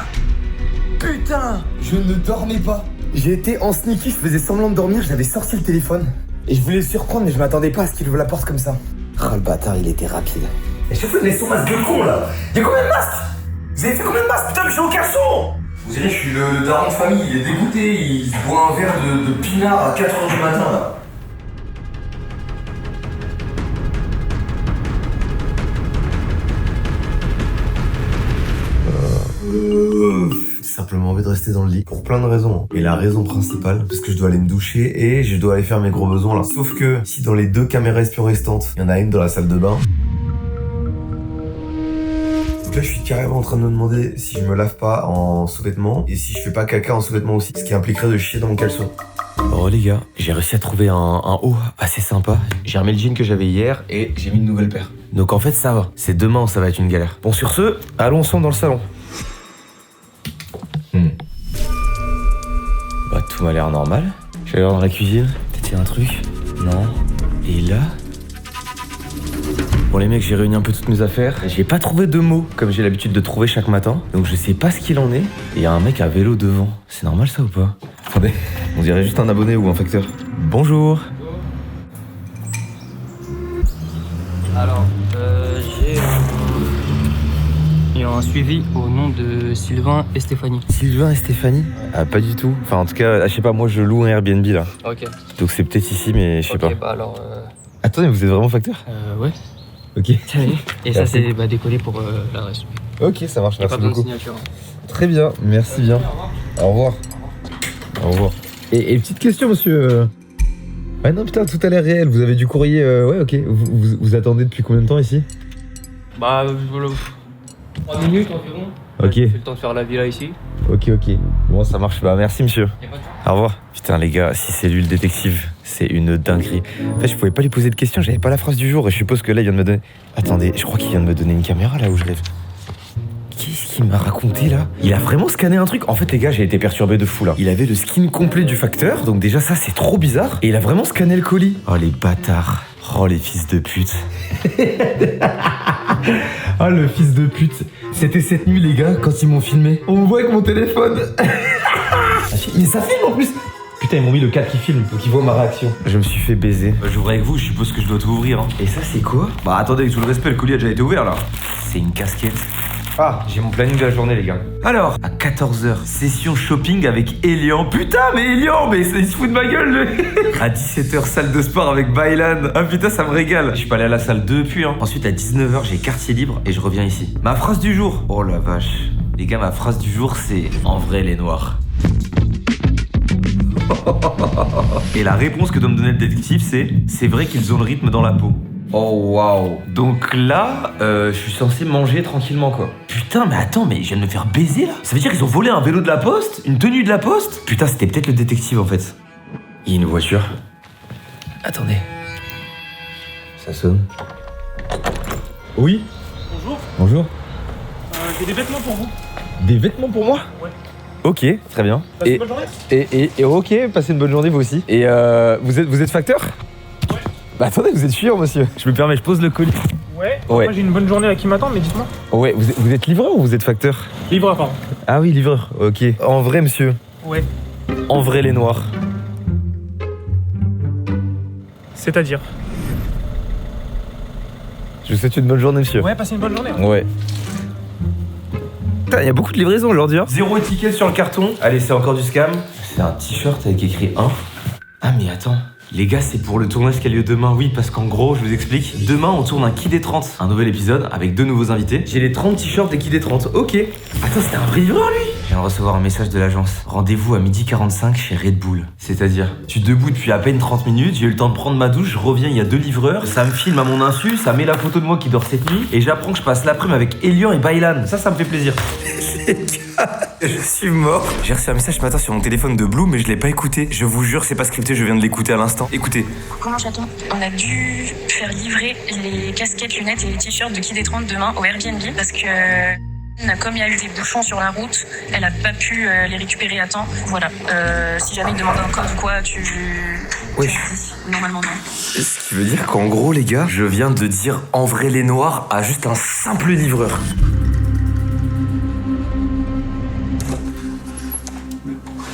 Putain, je ne dormais pas. J'ai été en sneaky, je faisais semblant de dormir, j'avais sorti le téléphone. Et je voulais le surprendre, mais je m'attendais pas à ce qu'il ouvre la porte comme ça. Oh le bâtard, il était rapide. Et je fais mais son masque de con là. Il y a combien de masques? Vous avez fait combien de masques? Putain, mais j'ai aucun son. Vous direz, je suis le daron de famille, il est dégoûté, il se boit un verre de pinard à 4h du matin là. Simplement envie de rester dans le lit pour plein de raisons. Et la raison principale, parce que je dois aller me doucher et je dois aller faire mes gros besoins là. Sauf que si dans les 2 caméras espions restantes, il y en a une dans la salle de bain. Donc là, je suis carrément en train de me demander si je me lave pas en sous-vêtements et si je fais pas caca en sous-vêtements aussi, ce qui impliquerait de chier dans mon caleçon. Oh les gars, j'ai réussi à trouver un haut assez sympa. J'ai remis le jean que j'avais hier et j'ai mis une nouvelle paire. Donc en fait ça va, c'est demain ça va être une galère. Bon sur ce, allons ensemble dans le salon. Bah tout m'a l'air normal. Je vais aller dans la cuisine, peut-être y a un truc. Non. Et là... Bon les mecs, j'ai réuni un peu toutes mes affaires. J'ai pas trouvé de mots comme j'ai l'habitude de trouver chaque matin. Donc je sais pas ce qu'il en est. Et y a un mec à vélo devant. C'est normal ça ou pas? Attendez, on dirait juste un abonné ou un facteur. Bonjour. Alors, j'ai eu un suivi au nom de Sylvain et Stéphanie. Sylvain et Stéphanie? Ah, pas du tout. Enfin, en tout cas, je sais pas, moi je loue un Airbnb là. Ok. Donc c'est peut-être ici, mais je sais pas. Ok, bah alors. Attendez, vous êtes vraiment facteur? Ouais. Ok. Et ça, c'est décollé pour l'adresse. Ok, ça marche, Y a merci pas besoin de beaucoup. signature. Très bien, merci bien. Au revoir. Au revoir. Et petite question, monsieur. Ouais, non, putain, tout a l'air réel. Vous avez du courrier. Ouais, ok. Vous attendez depuis combien de temps ici? Bah, voilà. 3 minutes environ. Ok. J'ai fait le temps de faire la villa ici. Ok. Bon, ça marche. Bah, merci, monsieur. Au revoir. Putain, les gars, si c'est lui le détective, c'est une dinguerie. En fait, je pouvais pas lui poser de questions, j'avais pas la phrase du jour et je suppose que là, il vient de me donner. Attendez, je crois qu'il vient de me donner une caméra là où je rêve. Qu'est-ce qu'il m'a raconté là? Il a vraiment scanné un truc. En fait, les gars, j'ai été perturbé de fou là. Il avait le skin complet du facteur, donc déjà, ça, c'est trop bizarre. Et il a vraiment scanné le colis. Oh, les bâtards. Oh, les fils de pute. Oh, le fils de pute. C'était cette nuit, les gars, quand ils m'ont filmé. On me voit avec mon téléphone. Mais ça filme en plus. Putain, ils m'ont mis le cadre qui filme, donc ils voient ma réaction. Je me suis fait baiser. J'ouvre avec vous, je suppose que je dois tout ouvrir. Hein. Et ça, c'est quoi? Bah, attendez, avec tout le respect, le colis a déjà été ouvert là. C'est une casquette. Ah, j'ai mon planning de la journée, les gars. Alors, à 14h, session shopping avec Elian. Putain, mais Elian, mais il se fout de ma gueule, lui. À 17h, salle de sport avec Baylan. Ah putain, ça me régale. Je suis pas allé à la salle depuis, hein. Ensuite, à 19h, j'ai quartier libre et je reviens ici. Ma phrase du jour. Oh la vache. Les gars, ma phrase du jour, c'est en vrai, les noirs. Et la réponse que doit me donner le détective, c'est vrai qu'ils ont le rythme dans la peau. Oh waouh. Donc là, je suis censé manger tranquillement quoi. Putain, mais attends, mais je viens de me faire baiser là. Ça veut dire qu'ils ont volé un vélo de la poste, une tenue de la poste. Putain, c'était peut-être le détective en fait. Il y a une voiture. Attendez. Ça sonne. Oui. Bonjour. Bonjour. J'ai des vêtements pour vous. Des vêtements pour moi? Ouais. Ok, très bien. Passez une bonne journée. Et ok, passez une bonne journée vous aussi. Et vous êtes facteur? Ouais. Bah attendez, vous êtes chiant monsieur. Je me permets, je pose le colis. Ouais. Ouais. Moi j'ai une bonne journée là qui m'attend, mais dites-moi. Ouais, vous êtes livreur ou vous êtes facteur? Livreur, pardon. Ah oui, livreur, ok. En vrai monsieur? Ouais. En vrai les noirs? C'est-à-dire? Je vous souhaite une bonne journée monsieur. Ouais, passez une bonne journée. Ouais. Putain, il y a beaucoup de livraisons aujourd'hui. Hein. 0 étiquette sur le carton. Allez, c'est encore du scam. C'est un t-shirt avec écrit 1. Ah mais attends. Les gars, c'est pour le tournage qui a lieu demain, oui, parce qu'en gros, je vous explique, demain on tourne un Qui des 30, un nouvel épisode avec 2 nouveaux invités. J'ai les 30 t-shirts des Qui des 30, ok. Attends, c'était un vrai livreur lui. Je viens de recevoir un message de l'agence. Rendez-vous à 12h45 chez Red Bull. C'est-à-dire, je suis debout depuis à peine 30 minutes, j'ai eu le temps de prendre ma douche, je reviens, il y a 2 livreurs, ça me filme à mon insu, ça met la photo de moi qui dort cette nuit, et j'apprends que je passe l'après-midi avec Elian et Baylan. Ça me fait plaisir. Les gars, je suis mort. J'ai reçu un message ce matin sur mon téléphone de Blue, mais je l'ai pas écouté. Je vous jure, c'est pas scripté, je viens de l'écouter à l'instant. Écoutez. Comment chaton? On a dû faire livrer les casquettes, lunettes et les t-shirts de Qui des 30 demain au Airbnb parce que comme il y a eu des bouchons sur la route, elle a pas pu les récupérer à temps. Voilà. Si jamais il demande un code ou quoi, Oui. Normalement non. Ce qui veut dire qu'en gros, les gars, je viens de dire en vrai les noirs à juste un simple livreur.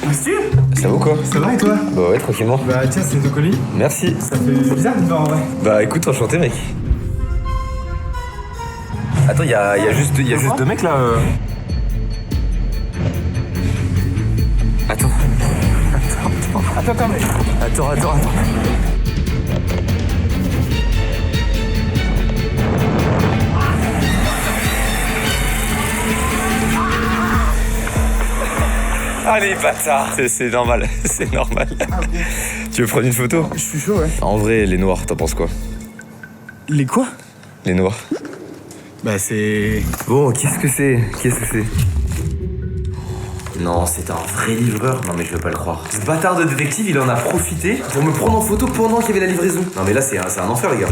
Monsieur? Ça va ou quoi? Ça va et toi? Bah ouais, tranquillement. Bah tiens, c'est ton colis. Merci. Ça fait bizarre de te voir en vrai. Bah écoute, enchanté mec. Attends, il y a juste 2 mecs là. Attends. Attends. Allez bâtard, c'est normal, c'est normal. Ah, okay. Tu veux prendre une photo? Je suis chaud, ouais. En vrai, les noirs, t'en penses quoi? Les quoi? Les noirs. Bah c'est... Bon, qu'est-ce que c'est? Non, c'est un vrai livreur. Non mais je veux pas le croire. Ce bâtard de détective, il en a profité pour me prendre en photo pendant qu'il y avait la livraison. Non mais là, c'est un enfer, les gars.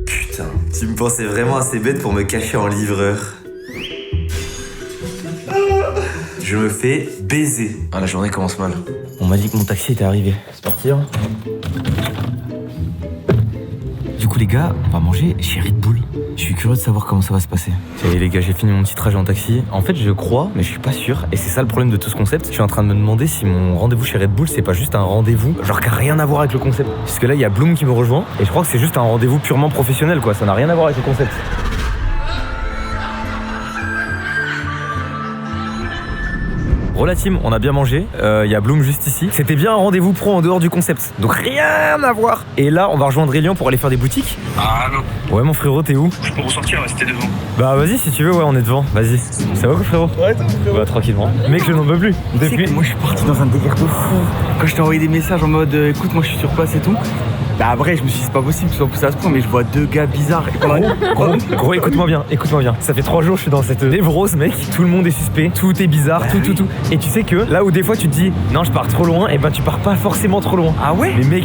Putain, tu me pensais vraiment assez bête pour me cacher en livreur. Je me fais baiser. Ah, la journée commence mal. On m'a dit que mon taxi était arrivé. C'est parti, hein. Du coup les gars, on va manger chez Red Bull. Je suis curieux de savoir comment ça va se passer. Ça y est les gars, j'ai fini mon petit trajet en taxi. En fait je crois, mais je suis pas sûr. Et c'est ça le problème de tout ce concept. Je suis en train de me demander si mon rendez-vous chez Red Bull c'est pas juste un rendez-vous genre qui a rien à voir avec le concept. Parce que là il y a Bloom qui me rejoint. Et je crois que c'est juste un rendez-vous purement professionnel quoi. Ça n'a rien à voir avec le concept. Hola team, on a bien mangé, y a Bloom juste ici. C'était bien un rendez-vous pro en dehors du concept, donc rien à voir. Et là, on va rejoindre Elian pour aller faire des boutiques. Ah non. Ouais mon frérot, t'es où? Je peux ressortir, rester devant. Bah vas-y si tu veux, ouais on est devant, vas-y. Ça va quoi frérot? Ouais, ça va frérot. Bah tranquillement. Mec je n'en peux plus. Depuis... Moi je suis parti dans un délire de fou. Quand je t'ai envoyé des messages en mode écoute moi je suis sur place et tout. Bah après je me suis dit c'est pas possible que ce soit poussé à ce point, mais je vois deux gars bizarres. Et Gros écoute-moi bien, écoute-moi bien. Ça fait 3 jours que je suis dans cette névrose mec. Tout le monde est suspect, tout est bizarre, tout. Et tu sais que là où des fois tu te dis non je pars trop loin, et ben tu pars pas forcément trop loin. Ah ouais? Mais mec,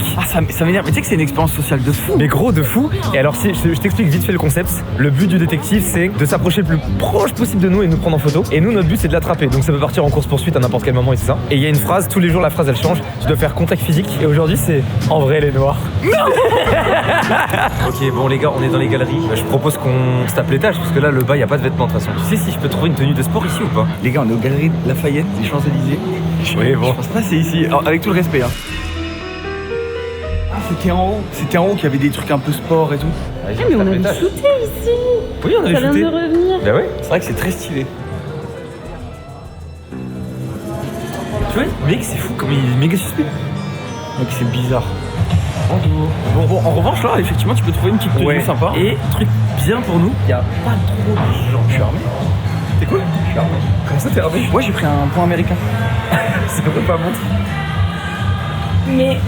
ça m'énerve, mais tu sais que c'est une expérience sociale de fou. Mais gros de fou. Et alors si je t'explique vite fait le concept. Le but du détective c'est de s'approcher le plus proche possible de nous et de nous prendre en photo. Et nous notre but c'est de l'attraper. Donc ça peut partir en course poursuite à n'importe quel moment et c'est ça. Et il y a une phrase, tous les jours la phrase elle change. Tu dois faire contact physique. Et aujourd'hui c'est en vrai les noirs. Non. Ok bon les gars on est dans les galeries. Je propose qu'on se tape l'étage parce que là le bas y a pas de vêtements de toute façon. Tu sais si je peux trouver une tenue de sport ici ou pas? Les gars on est aux galeries Lafayette, les Champs-Élysées. Oui bon. Je pense pas c'est ici, alors, avec tout le respect hein. Ah c'était en haut qu'il y avait des trucs un peu sport et tout. Ah mais on avait shooté ici. Oui on avait shooté. Ça vient de revenir. Bah ouais. C'est vrai que c'est très stylé. Tu vois mec c'est fou comme il est méga suspect. Mec c'est bizarre. Bon, en revanche là effectivement tu peux trouver une petite tenue sympa. Et truc bien pour nous, il y a pas trop de gens. Je suis armé. T'es quoi? Je suis armé. Comment ça t'es armé? Ouais j'ai pris un point américain. Ça peut pas montre. Mais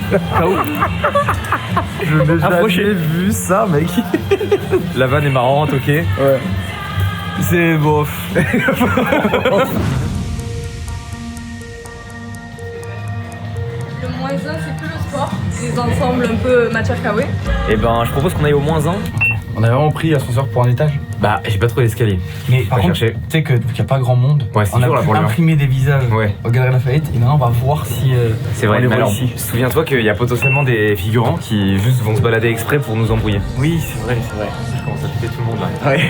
je n'ai jamais vu ça mec. La vanne est marrante, ok. Ouais. C'est bof. Le moins 1 c'est plus le sport. Des ensembles un peu matière kawaii. Et ben je propose qu'on aille au moins 1. On a vraiment pris l'ascenseur pour un étage. Bah j'ai pas trouvé l'escalier. Mais par contre, tu sais qu'il n'y a pas grand monde. Ouais, c'est on dur, a là, pour imprimé des visages ouais. au Galerie Lafayette et maintenant on va voir si c'est vrai, mais alors, souviens-toi qu'il y a potentiellement des figurants qui juste vont se balader exprès pour nous embrouiller. Oui c'est vrai. Je commence à tuer tout le monde là. Ouais.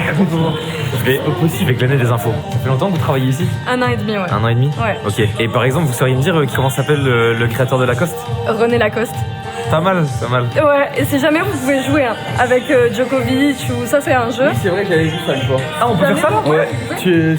Je vais glaner des infos. Ça fait longtemps que vous travaillez ici? 1 an et demi ouais. 1 an et demi? Ouais. Ok. Et par exemple vous sauriez me dire comment s'appelle le créateur de Lacoste? René Lacoste. Pas mal, pas mal. Ouais, et si jamais vous pouvez jouer hein, avec Djokovic ou ça c'est un jeu. Oui c'est vrai que j'avais vu ça une fois. Ah on peut faire ça là? Ouais.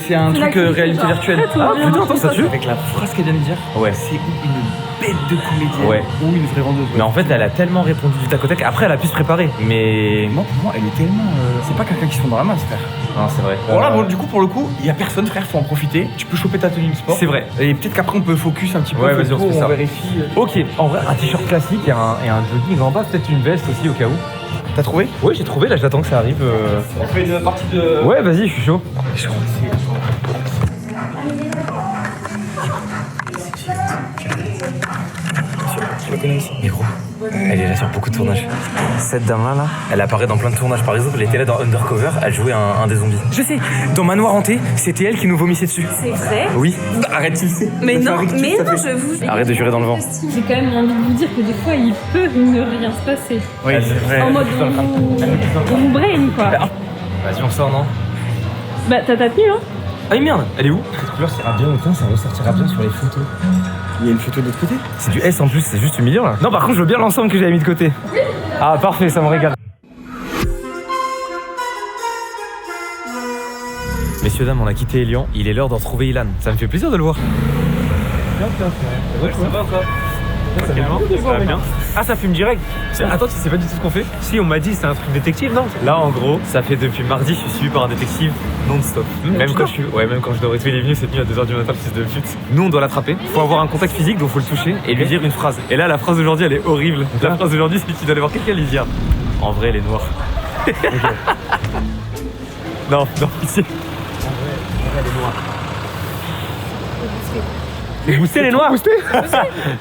C'est un truc réalité virtuelle. Ah putain attends ça tue. Avec la phrase qu'elle vient de dire. Ouais. C'est une bête de comédienne. Ouais. Ou une vraie vendeuse. Mais en fait elle a tellement répondu du tac au tac. Après elle a pu se préparer. Mais moi pour moi elle est tellement. C'est pas quelqu'un qui se fond dans la masse frère. Non c'est vrai. Bon là bon, du coup pour le coup il y a personne frère, faut en profiter. Tu peux choper ta tenue de sport. C'est vrai. Et peut-être qu'après on peut focus un petit peu. Ouais vas-y on se fait ça. On vérifie. Ok en vrai un t-shirt classique et un jogging en bas, peut-être une veste aussi au cas où. T'as trouvé? Oui j'ai trouvé, là j'attends que ça arrive. On fait une partie de. Ouais vas-y je suis chaud. Je crois que c'est. Je la connais aussi. Mais gros, elle est là sur beaucoup de tournages. Cette dame-là, elle apparaît dans plein de tournages. Par exemple, elle était là dans Undercover, elle jouait un des zombies. Je sais, dans Manoir Hanté, c'était elle qui nous vomissait dessus. C'est vrai? Oui. Arrête, tu le sais. Mais non, je vous. Arrête de jurer dans le vent. J'ai quand même envie de vous dire que des fois il peut ne rien se passer. Oui, c'est vrai. En mode on vous brain quoi. Vas-y, on sort, non? Bah t'as ta tenue hein? Ah mais merde, elle est où? Cette couleur ça ira bien au teint, ça ressortira bien sur les photos. Il y a une photo de l'autre côté? C'est du S en plus, c'est juste humiliant là. Non par contre je veux bien l'ensemble que j'avais mis de côté. Ah parfait, ça me régale. Messieurs dames, on a quitté Elian, il est l'heure d'en retrouver Ilan. Ça me fait plaisir de le voir. Ouais, ça va ça? Ça va bien. Ah ça fume direct. Attends, tu sais pas du tout ce qu'on fait? Si on m'a dit c'est un truc détective non? Là en gros, ça fait depuis mardi je suis suivi par un détective non-stop. Même quand je dois retrouver les venus cette nuit à 2h du matin, fils de pute. Nous on doit l'attraper, faut avoir un contact physique donc faut le toucher et lui dire une phrase. Et là la phrase d'aujourd'hui elle est horrible. La phrase d'aujourd'hui c'est qu'il doit aller voir quelqu'un lui dire en vrai elle est noire. Non, pitié. En vrai elle est noire. Booster les noirs.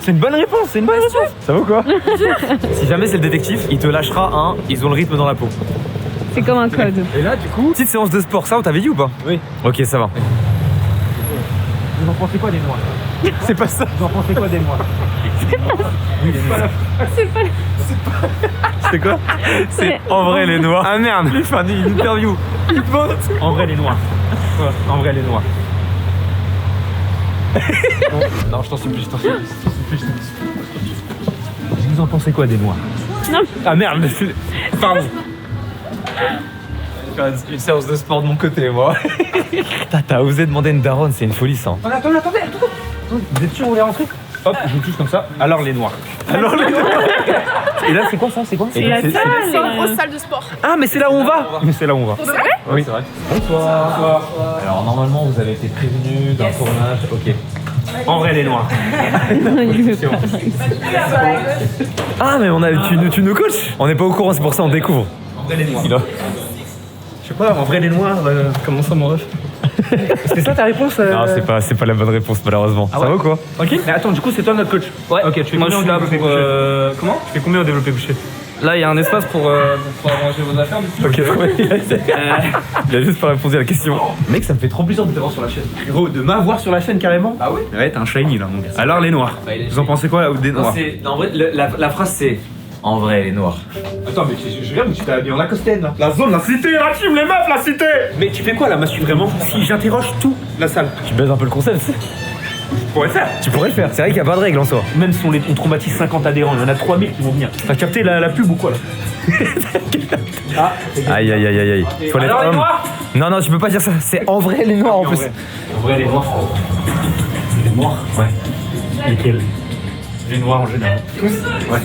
C'est une bonne réponse, c'est une bonne réponse. Ça va ou quoi? Si jamais c'est le détective, il te lâchera un ils ont le rythme dans la peau. C'est comme un code. Et là du coup, petite séance de sport, ça on t'avait dit ou pas? Oui. Ok ça va. Vous en pensez quoi des noirs? C'est pas ça. Vous en pensez quoi des noirs? C'est pas. C'était quoi? C'est en vrai les noirs. Ah merde. Il fait une interview. Il demande. En vrai les noirs. Ouais, en vrai les noirs. Non, je t'en supplie, je t'en supplie. Vous en pensez quoi des noirs? Non. Ah merde, pardon. Une séance de sport de mon côté, moi. T'as osé demander une daronne, c'est une folie ça. Attendez. Vous êtes sûr vous voulez rentrer? Hop, je vous touche comme ça. Alors les noirs. Alors les noirs. Et là c'est quoi ça? C'est quoi? C'est la salle. C'est une grosse salle de sport. Ah mais c'est là où on va. Mais c'est là où on va. C'est vrai? Oui, c'est vrai. Bonsoir. Alors normalement vous avez été prévenu d'un tournage. Ok. En vrai les noirs. Ah mais tu nous coaches. On n'est pas au courant, c'est pour ça on découvre. En vrai les noirs. Je sais pas, en vrai les noirs, comment ça mon ref? C'est ça ta réponse? Non, c'est pas la bonne réponse malheureusement. Ah ça ouais. va ou quoi? Ok. Mais attends, du coup c'est toi notre coach. Ouais. Ok, tu fais Moi, combien je au suis là développé pour, couché? comment? Tu fais combien au développé couché? Là, il y a un espace pour ranger vos affaires. Du coup. Ok, il a juste pas répondu à la question. Mec, ça me fait trop plaisir de t'avoir sur la chaîne. Frérot, de m'avoir sur la chaîne carrément? Ah oui? Ouais, t'es un shiny là mon gars. Alors les noirs. Vous en pensez quoi des noirs? Non, en vrai, la phrase c'est en vrai les noirs. Attends, mais je regarde où tu t'es habillé en Lacoste là. La zone, la cité, la team, les meufs, la cité. Mais tu fais quoi là, Massu, vraiment? Si j'interroge tout la salle. Tu baises un peu le concept. Tu pourrais le faire. Tu pourrais le faire, c'est vrai qu'il n'y a pas de règle en soi. Même si on traumatise 50 adhérents, il y en a 3000 qui vont venir. T'as capté la pub ou quoi là? Aïe aïe aïe aïe aïe. Faut Alors, les les hommes. noirs. Non, non, tu peux pas dire ça. C'est en vrai les noirs en plus. En vrai, les noirs. Les noirs? Ouais. Lesquels? Les noirs en général. Tous? Ouais.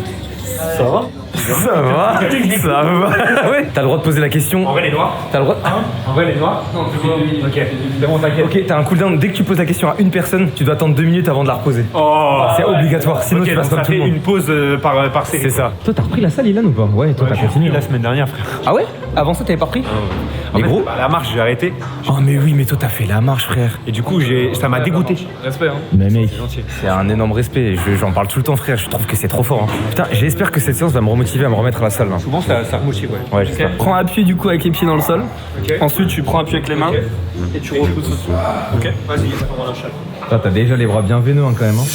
Ça va? Ça va. Ça va. Ouais. T'as le droit de poser la question. En vrai, les noirs? T'as le droit. En vrai, les noirs? Non, tu vois. Ok. Évidemment, t'inquiète. Ok, t'as un cooldown. Dès que tu poses la question à une personne, tu dois attendre 2 minutes avant de la reposer. Oh. C'est obligatoire. Sinon, Ok, tu donc passes comme ça tout le fait monde. une pause par série. C'est ça. Toi, t'as repris la salle, Ilan ou pas? Ouais, toi, t'as continué. La semaine dernière, frère. Ah ouais? Avant ça, t'avais pas repris? Mais Mais gros. gros, la marche, j'ai arrêté. Oh, mais oui, mais toi, t'as fait la marche, frère. Et du coup, ça m'a dégoûté. Respect, hein. Mais mec, c'est un énorme respect. J'en parle tout le temps, frère. Je trouve que c'est trop fort. Hein. Putain, j'espère que cette séance va me remotiver à me remettre à la salle. Là. Souvent, ça remotive, ouais. Ouais, j'espère. Prends appui du coup avec les pieds dans le sol. Ok. Ensuite, tu prends appui avec les mains et tu repousses dessus. Ok. Vas-y, on lâche. Putain, t'as déjà les bras bien veineux hein, quand même. Hein.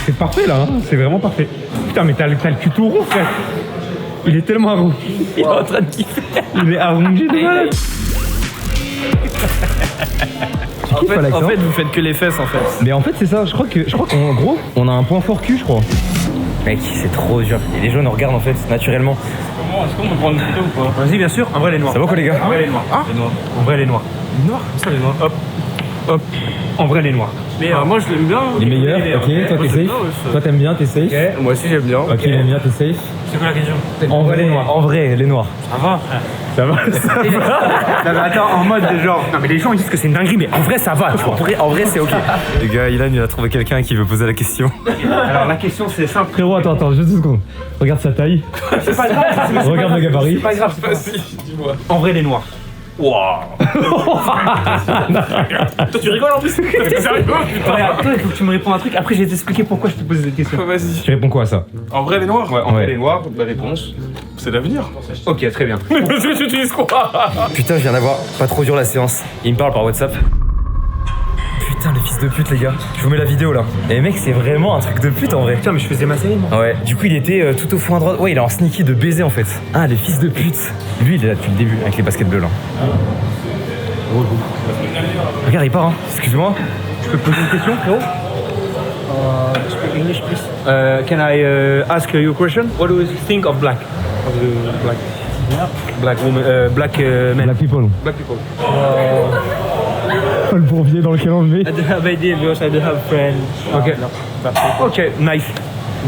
C'est parfait là, hein. C'est vraiment parfait. Putain, mais t'as le cul tout rond, frère. Il est tellement rond. Il est en train de kiffer. Il est arrongé de malade. En fait, vous faites que les fesses en fait. Mais en fait, c'est ça. Je crois qu'en gros, on a un point fort cul, je crois. Mec, c'est trop dur. Et les gens nous regardent en fait, naturellement. Est-ce qu'on peut prendre une photo ou pas? Vas-y, bien sûr. En vrai, les noirs. Ça va quoi, les gars? En vrai, les noirs. Ah Les noirs. En vrai, les noirs. Les noirs? Comme ça, les noirs. Hop. Hop. En vrai, les noirs. Mais moi je l'aime bien. Les meilleurs, ok, toi t'es safe. Toi t'aimes bien, t'es safe. Ok. Moi aussi j'aime bien. Ok, il aime bien, t'es safe. C'est quoi la question? En vrai, les noirs. En vrai, les noirs. Ça va, frère. Ça va. Non, mais attends, en mode de genre. Non, mais les gens ils disent que c'est une dinguerie, mais en vrai, ça va. En vrai, c'est ok. Les gars, Ilan, il a trouvé quelqu'un qui veut poser la question. Alors, la question, c'est simple. Frérot, attends, juste 2 secondes. Regarde sa taille. C'est pas grave. Regarde le gabarit. C'est pas grave, c'est pas grave. Dis-moi. En vrai, les noirs. Waouh. Toi, tu rigoles en plus. T'es sérieux? Regarde, toi, il faut que tu me répondes un truc. Après, je vais t'expliquer pourquoi je te pose cette question. Vas-y. Tu réponds quoi à ça? En vrai les noirs? Ouais, en vrai, Ouais. les noirs, la réponse. C'est l'avenir. Ok, très bien. Parce que tu utilises quoi? Putain, je viens d'avoir pas trop dur la séance. Il me parle par WhatsApp. Putain, les fils de pute, les gars. Je vous mets la vidéo là. Et mec, c'est vraiment un truc de pute en vrai. Putain, mais je faisais ma série, moi. Ouais, du coup, il était tout au fond à droite. Ouais, il est en sneaky de baiser en fait. Ah, les fils de pute. Lui, il est là depuis le début avec les baskets bleues là. Regarde, il part, hein. Excuse-moi. Je peux te poser une question, frérot? Speak English, please. Can I ask you a question? What do you think of black? Of the black woman, black men? Black people. Black people. Le bourbier dans lequel on le met. I don't have idea because I don't have friends. Okay. Okay, nice.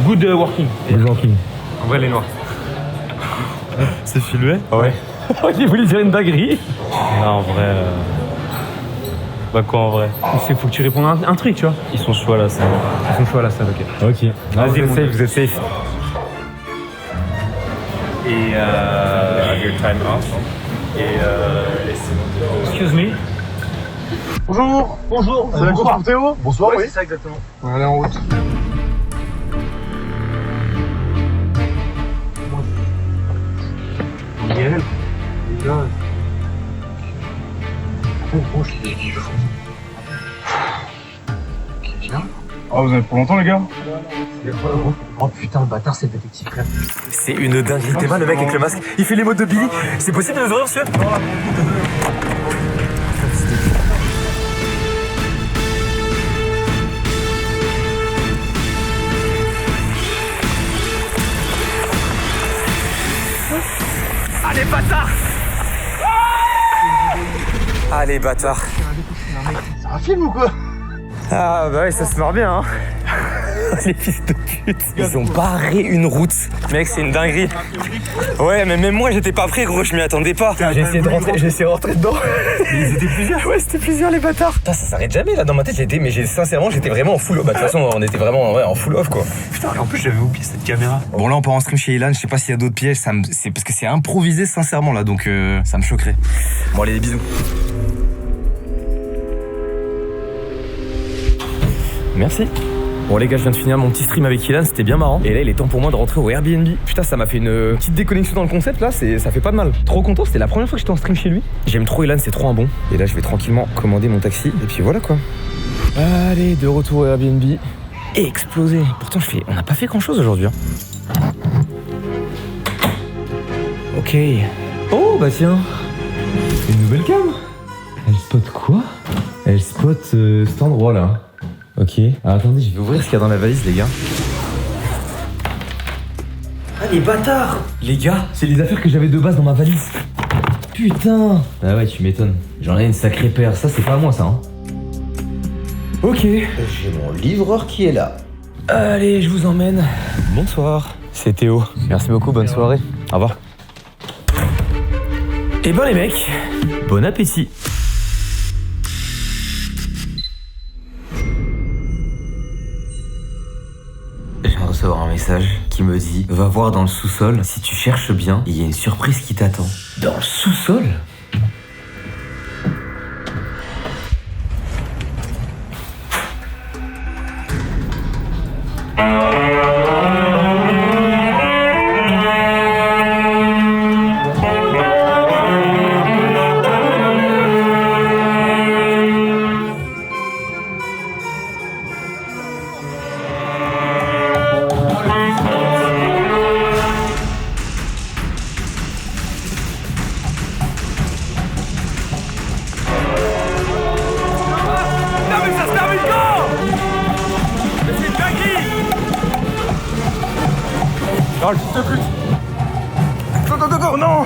Good working. Good working. En vrai, les noirs. C'est filmé? Ouais. J'ai voulu dire une dinguerie. Non, en vrai. Bah, quoi en vrai? Il faut que tu répondes à un truc, tu vois. Ils sont chauds là, ça. Ils sont chauds à la salle, ok. Ok. Non, vous êtes safe, vous êtes safe. Et your time off. Et Excuse me. Bonjour. Bonjour. C'est la course pour Théo? Bonsoir, oui. C'est ça, exactement. On va aller en route. Gaël. Les gars. Oh, je suis fou. Ok, viens. Oh, vous en avez pour longtemps, les gars? Oh putain, le bâtard, c'est le détective crème. C'est une dinguerie. T'es mal, le mec avec le masque. Il fait les mots de Billy. C'est possible de nous ouvrir, monsieur? Allez, bâtard! Allez, bâtard! C'est un film ou quoi? Ah bah ouais, ça se marre bien, hein. Les fils de pute. Ils ont barré une route. Mec, c'est une dinguerie. Ouais, mais même moi, j'étais pas prêt, gros, je m'y attendais pas. J'ai essayé de rentrer dedans. Ils étaient plusieurs. Ouais, c'était plusieurs, les bâtards. Putain, ça s'arrête jamais, là, dans ma tête, sincèrement, j'étais vraiment en full off. Bah, de toute façon, on était vraiment en full off, quoi. Putain, en plus, j'avais oublié cette caméra. Bon, là, on part en stream chez Ilan, je sais pas s'il y a d'autres pièges, c'est parce que c'est improvisé, sincèrement, là, donc ça me choquerait. Bon, allez, des bisous. Merci. Bon les gars, je viens de finir mon petit stream avec Ilan, c'était bien marrant. Et là, il est temps pour moi de rentrer au Airbnb. Putain, ça m'a fait une petite déconnexion dans le concept là, ça fait pas de mal. Trop content, c'était la première fois que j'étais en stream chez lui. J'aime trop Ilan, c'est trop un bon. Et là, je vais tranquillement commander mon taxi. Et puis voilà quoi. Allez, de retour au Airbnb. Et explosé. Pourtant, on n'a pas fait grand chose aujourd'hui. Hein. Ok. Oh bah tiens. Une nouvelle cam. Elle spot quoi? Elle spot cet endroit là. Ok. Alors attendez, je vais ouvrir ce qu'il y a dans la valise, les gars. Ah, les bâtards! Les gars, c'est les affaires que j'avais de base dans ma valise. Putain! Ah ouais, tu m'étonnes. J'en ai une sacrée paire. Ça, c'est pas à moi, ça, hein. Ok. J'ai mon livreur qui est là. Allez, je vous emmène. Bonsoir. C'est Théo. Merci beaucoup, bonne soirée. Au revoir. Et ben les mecs, bon appétit. Je viens de recevoir un message qui me dit « Va voir dans le sous-sol, si tu cherches bien, il y a une surprise qui t'attend. » Dans le sous-sol ? Charles, s'il te plaît. Go, non.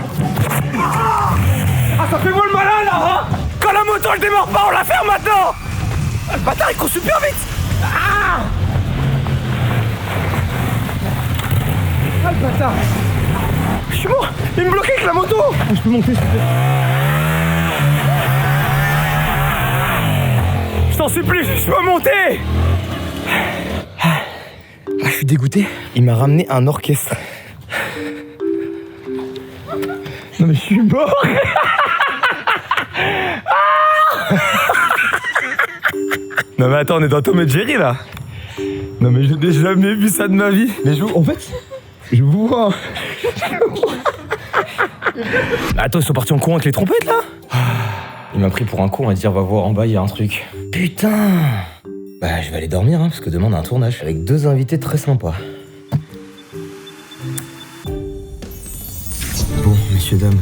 Ah, ça fait moi le malin, là, hein. Quand la moto, elle démarre pas, on la ferme maintenant. Le bâtard, il court super vite. Ah, le bâtard. Je suis mort. Il me bloquait avec la moto. Je peux monter, s'il te plaît. Je t'en supplie, je peux monter. Ah, je suis dégoûté. Il m'a ramené un orchestre. Non mais je suis mort. Non mais attends, on est dans Tom et Jerry là. Non mais je n'ai jamais vu ça de ma vie. Mais en fait, je vous vois. Attends, ils sont partis en courant avec les trompettes là. Il m'a pris pour un con, on va dire va voir en bas, il y a un truc. Putain. Bah je vais aller dormir hein, parce que demain on a un tournage avec 2 invités très sympas. Bon, messieurs, dames,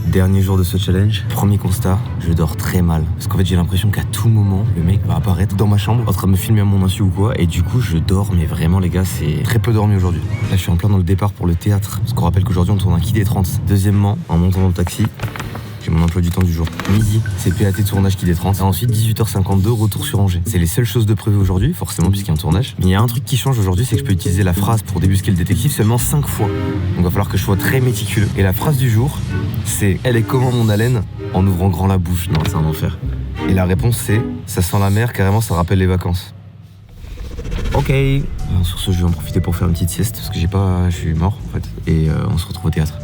dernier jour de ce challenge. Premier constat, je dors très mal. Parce qu'en fait j'ai l'impression qu'à tout moment, le mec va apparaître dans ma chambre en train de me filmer à mon insu ou quoi. Et du coup je dors, mais vraiment les gars, c'est très peu dormi aujourd'hui. Là je suis en plein dans le départ pour le théâtre. Parce qu'on rappelle qu'aujourd'hui on tourne un Kid des 30. Deuxièmement, en montant dans le taxi, j'ai mon emploi du temps du jour. Midi, c'est PAT de tournage qui détrance. Et ensuite, 18h52, retour sur Angers. C'est les seules choses de prévues aujourd'hui, forcément, puisqu'il y a un tournage. Mais il y a un truc qui change aujourd'hui, c'est que je peux utiliser la phrase pour débusquer le détective seulement 5 fois. Donc il va falloir que je sois très méticuleux. Et la phrase du jour, c'est « Elle est comment mon haleine ?» en ouvrant grand la bouche. Non, c'est un enfer. Et la réponse, c'est « Ça sent la mer, carrément, ça rappelle les vacances. » Ok. Sur ce, je vais en profiter pour faire une petite sieste, parce que je suis mort, en fait. Et on se retrouve au théâtre.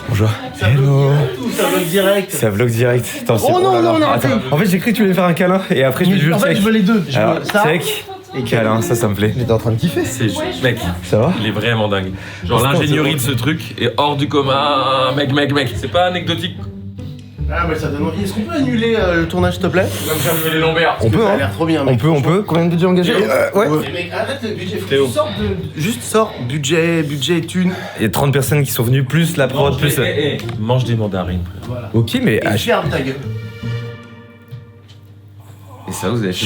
Bonjour. Hello. Ça vlog direct. Ça vlog direct. Attends, oh non, non, non, attends. En fait, j'ai cru que tu voulais faire un câlin et après, je vais juste. En fait, je veux les deux. Je veux ça. Sec et câlin, ça me plaît. Mais t'es en train de kiffer. Mec, ça va? Il est vraiment dingue. Genre l'ingénierie de ce truc est hors du commun. Mec. C'est pas anecdotique. Ah mais ça donne envie. Est-ce qu'on peut annuler le tournage s'il te plaît? J'aime les lombaires. On peut, ça a l'air trop bien, mec. On peut. Combien de budget engagé? Ouais. Mais mec, arrête le budget. Faut que tu sortes de... Juste sors budget, thunes. Il y a 30 personnes qui sont venues, plus la prod, plus... Mange des mandarines. Voilà. Ok, mais... Et ferme ta gueule. Et ça, vous avez fait...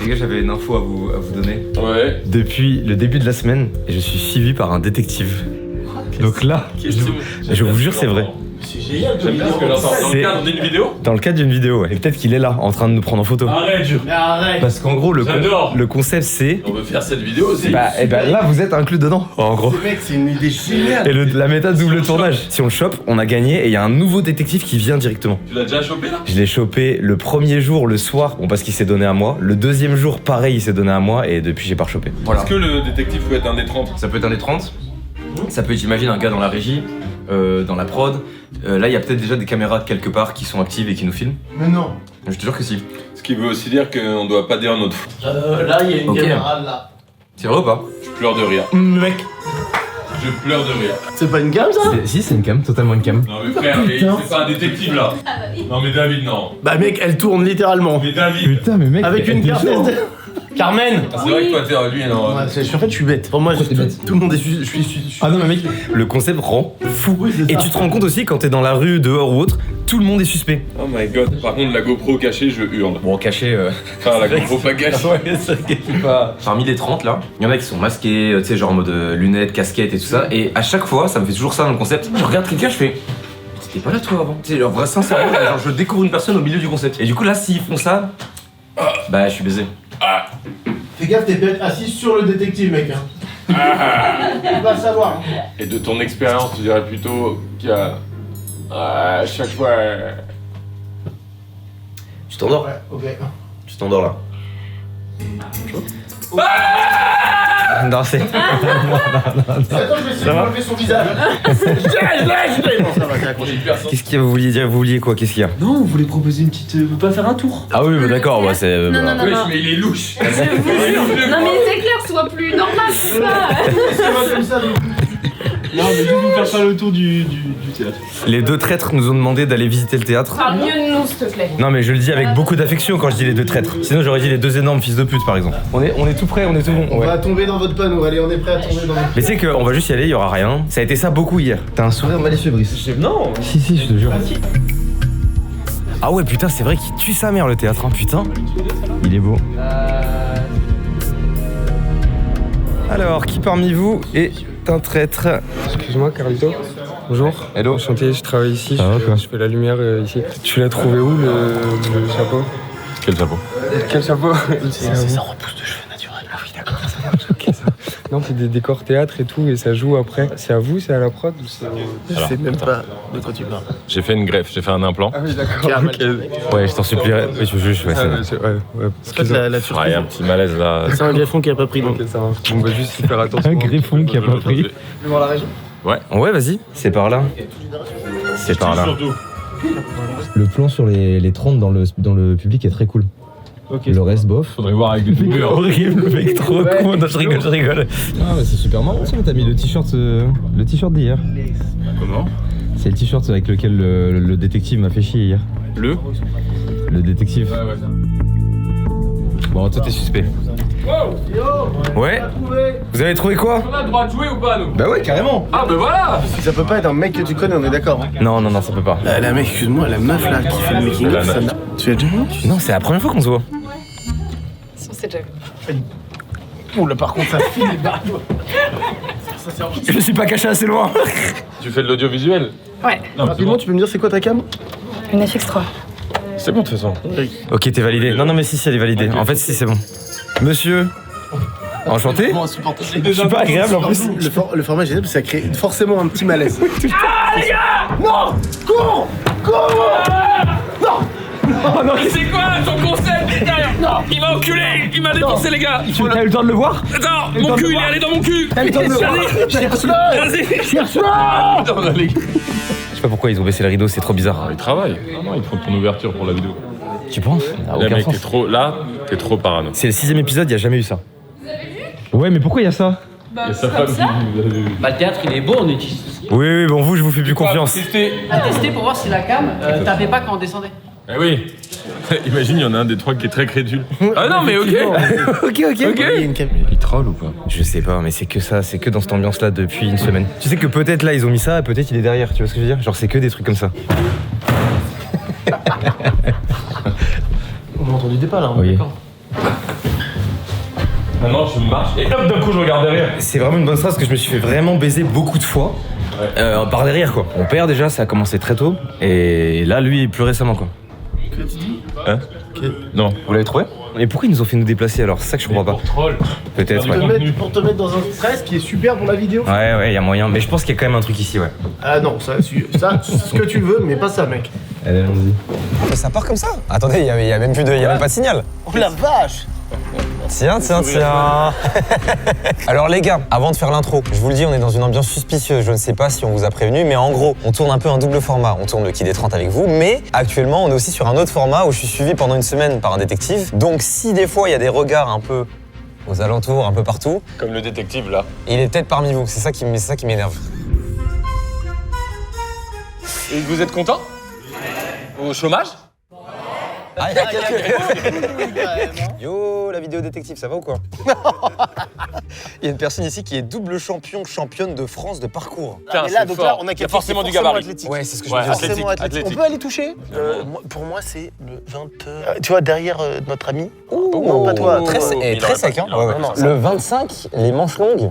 Les gars, j'avais une info à vous donner. Ouais. Depuis le début de la semaine, je suis suivi par un détective. Donc là, je vous jure, c'est vrai. C'est génial. J'aime bien ce que j'entends. Dans le cadre d'une vidéo? Dans le cadre d'une vidéo, ouais. Et peut-être qu'il est là, en train de nous prendre en photo. Arrête, Mais arrête. Parce qu'en gros, le concept, c'est... On veut faire cette vidéo aussi. Et bah là, vous êtes inclus dedans, en gros. Mec, c'est une idée géniale. Et la méthode double tournage. Si on le chope, on a gagné et il y a un nouveau détective qui vient directement. Tu l'as déjà chopé là? Je l'ai chopé le premier jour, le soir, bon parce qu'il s'est donné à moi. Le deuxième jour, pareil, il s'est donné à moi et depuis, j'ai pas rechopé. Voilà. Est-ce que le détective peut être un des 30? Ça peut être un des 30. Ça peut être, j'imagine, un gars dans la régie, dans la prod. Là, il y a peut-être déjà des caméras quelque part qui sont actives et qui nous filment. Mais non. Je te jure que si. Ce qui veut aussi dire qu'on doit pas dire notre. Là, il y a une caméra là. C'est vrai ou pas? Je pleure de rire. Mec. Je pleure de rire. C'est pas une cam ça? Si, c'est une cam, totalement une cam. Non mais frère, mais c'est pas un détective là. Non mais David, non. Bah mec, elle tourne littéralement. Mais David. Putain, mais mec. Avec une carte SD. Carmen. Ah, c'est vrai que toi t'es lui non. Ouais, en fait je suis bête. Pour moi tout le monde est je suis. Ah non mais mec, le concept rend fou. Oui, et tu te rends compte aussi quand t'es dans la rue, dehors ou autre, tout le monde est suspect. Oh my god. Par contre la GoPro cachée, je hurle. Bon, caché. Enfin la GoPro pas cachée. Ouais, c'est vrai que pas. Parmi les 30 là, il y en a qui sont masqués, tu sais, genre en mode lunettes, casquettes et tout ça. Et à chaque fois, ça me fait toujours ça dans le concept. Je regarde quelqu'un, je fais. T'étais pas là toi avant. Tu sais, genre vrai sincèrement, genre je découvre une personne au milieu du concept. Et du coup là, s'ils font ça, bah je suis baisé. Fais gaffe, t'es peut-être assis sur le détective, mec. Hein. Tu vas savoir. Et de ton expérience, tu dirais plutôt qu'il y a. À chaque fois. Tu t'endors? Ouais, ok. Tu t'endors là. Non, c'est. Attends, je vais essayer de enlever son visage. Non, ça va, t'es accroché. Qu'est-ce qu'il y a? Vous vouliez dire? Vous vouliez quoi? Qu'est-ce qu'il y a? Non, on voulait proposer une petite. Vous pouvez pas faire un tour? Ah oui, bah, d'accord, bah c'est. Non, non, non, non. Mais il est louche. Non mais c'est clair, sois plus normal, c'est pas. Comme ça, Non, mais juste vous faire pas le tour du théâtre. Les deux traîtres nous ont demandé d'aller visiter le théâtre. Parle mieux de nous, s'il te plaît. Non mais je le dis avec beaucoup d'affection quand je dis les deux traîtres. Sinon j'aurais dit les deux énormes fils de pute par exemple. On est tout prêt, on est tout bon. On Ouais. va tomber dans votre panneau, allez, on est prêt à tomber dans votre. Mais tu sais qu'on va juste y aller, il y aura rien. Ça a été ça beaucoup hier. T'as un sourire malicieux, Brice. Non. Si, je te jure. Ah ouais, putain, c'est vrai qu'il tue sa mère le théâtre, hein, putain. Il est beau. Alors, qui parmi vous est un traître? Excuse-moi, Carlito. Bonjour. Hello. Enchanté, je travaille ici. Ça va, quoi? Je fais la lumière ici. Tu l'as trouvé où le chapeau? Quel chapeau? Quel chapeau? C'est sa repousse de cheveux naturels. Ah oui, d'accord, ça marche. Ok, ça. Non, c'est des décors théâtre et tout, et ça joue après. C'est à vous, c'est à la prod ou c'est... Je sais même pas de quoi tu parles. J'ai fait une greffe, j'ai fait un implant. Ah oui, d'accord. Ok. Ouais, je t'en supplierai. Oui, je juge, ouais, Ah, c'est ouais, En fait, la surprise. Il y a un petit malaise là. C'est un greffon qui a pas pris donc. Ok, ça marche. On va juste y faire attention. Un griffon qui a pas pris. Tu veux voir la région? Ouais, vas-y. C'est par là. C'est par là. Le plan sur les 30 dans le public est très cool. Ok. Le reste, bof. Faudrait voir avec des doublures. Horrible, le mec, trop con. Non, je rigole. Ah, mais c'est super marrant, ça. T'as mis le t-shirt d'hier. Comment? C'est le t-shirt avec lequel le détective m'a fait chier hier. Le détective. Ouais. Bon, toi, t'es suspect. Ouais. Vous avez trouvé quoi? On a le droit de jouer ou pas nous? Bah ouais, carrément. Ah bah voilà. Ça peut pas être un mec que tu connais, on est d'accord. Hein. Non, ça peut pas. La mec, excuse-moi, la meuf là qui fait le making of, ça n'a. Tu as déjà vu? Non, c'est la première fois qu'on se voit. On s'est déjà vu. Oula, par contre, ça file les barres. Je suis pas caché assez loin. Tu fais de l'audiovisuel? Ouais. Rapidement, tu peux me dire c'est quoi ta cam? Une FX3. C'est bon de toute façon. Ok, t'es validé. Non, mais si, elle est validée. En fait, si, c'est bon. Monsieur. Enchanté. Je suis pas agréable en plus. Le format est génial parce que ça crée forcément un petit malaise. Ah les gars! Non! Cours! Non! Oh non, c'est quoi ton concept derrière? Non! Il m'a enculé! Il m'a défoncé les gars! T'as eu le temps de le voir? Attends! Mon cul il est allé dans mon cul! T'as eu le temps de le voir? Cherche-le! Cherche-le! Je sais pas pourquoi ils ont baissé le rideau, c'est trop bizarre. Ils travaillent. Non, ils font ton ouverture pour la vidéo. Tu penses? Là mec, t'es trop parano. C'est le 6ème épisode, y a jamais eu ça. Ouais, mais pourquoi y a ça? Bah, c'est comme ça. Bah, le théâtre, il est beau, on utilise tout ce qu'il y a. Oui, bon, vous, je vous fais plus confiance. À tester pour voir si la cam tapait pas quand on descendait. Eh oui. Imagine, il y en a un des trois qui est très crédule. Ah non, mais ok. ok. Il troll ou pas? Je sais pas, mais c'est que ça, c'est que dans cette ambiance-là depuis une semaine. Tu sais que peut-être là, ils ont mis ça, peut-être il est derrière, tu vois ce que je veux dire? Genre, c'est que des trucs comme ça. On a entendu des pas là, Oui. d'accord. Maintenant, je marche et hop, d'un coup, je regarde derrière. C'est vraiment une bonne phrase parce que je me suis fait vraiment baiser beaucoup de fois. Par derrière, quoi. Mon père, déjà, ça a commencé très tôt. Et là, lui, plus récemment, quoi. Que tu dis? Hein? Non. Vous l'avez trouvé? Mais pourquoi ils nous ont fait nous déplacer alors? C'est ça que je comprends pas. Troll. Peut-être, ouais. Pour te mettre dans un stress qui est super pour la vidéo. Ouais, y a moyen. Mais je pense qu'il y a quand même un truc ici, ouais. Ah non, ça ce que tu veux, mais pas ça, mec. Allez, allons-y. Ça part comme ça? Attendez, il y a même plus de, y a même pas de signal. Oh la vache! Tiens. Alors les gars, avant de faire l'intro, je vous le dis, on est dans une ambiance suspicieuse. Je ne sais pas si on vous a prévenu, mais en gros, on tourne un peu un double format. On tourne le Qui des 30 avec vous, mais actuellement, on est aussi sur un autre format où je suis suivi pendant une semaine par un détective. Donc si des fois, il y a des regards un peu aux alentours, un peu partout... Comme le détective, là. Il est peut-être parmi vous, c'est ça qui m'énerve. Et vous êtes content? Au chômage? Ah, il y a quelques... Yo, la vidéo détective, ça va ou quoi? Il y a une personne ici qui est double championne de France de parcours. Ah, mais là, donc là, on a forcément du gabarit. Athlétique. Ouais, c'est ce que je veux dire. Athlétique. On peut aller toucher? Pour moi, c'est le 20... Tu vois, derrière notre ami. Non, pas toi. Très sec, hein? Le 25, les manches longues.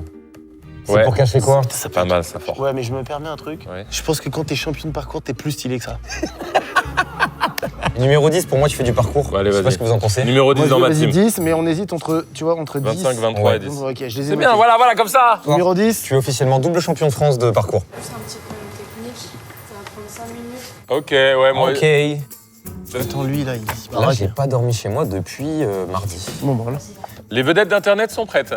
C'est pour cacher quoi? C'est pas mal, ça, fort. Ouais, mais je me permets un truc. Ouais. Je pense que quand t'es champion de parcours, t'es plus stylé que ça. Numéro 10, pour moi, tu fais du parcours. Bah, allez, je sais pas ce que vous en pensez. Numéro 10 dans ma team. 10, mais on hésite entre 25, 10... 23 et 10. Ok, je les ai C'est bien, voilà, comme ça. Numéro 10. Tu es officiellement double champion de France de parcours. C'est un petit peu technique. Ça va prendre 5 minutes. Ok, ouais, moi... Ok. Attends, lui, là, il... Là, j'ai pas dormi chez moi depuis mardi. Bon, voilà. Les vedettes d'Internet sont prêtes.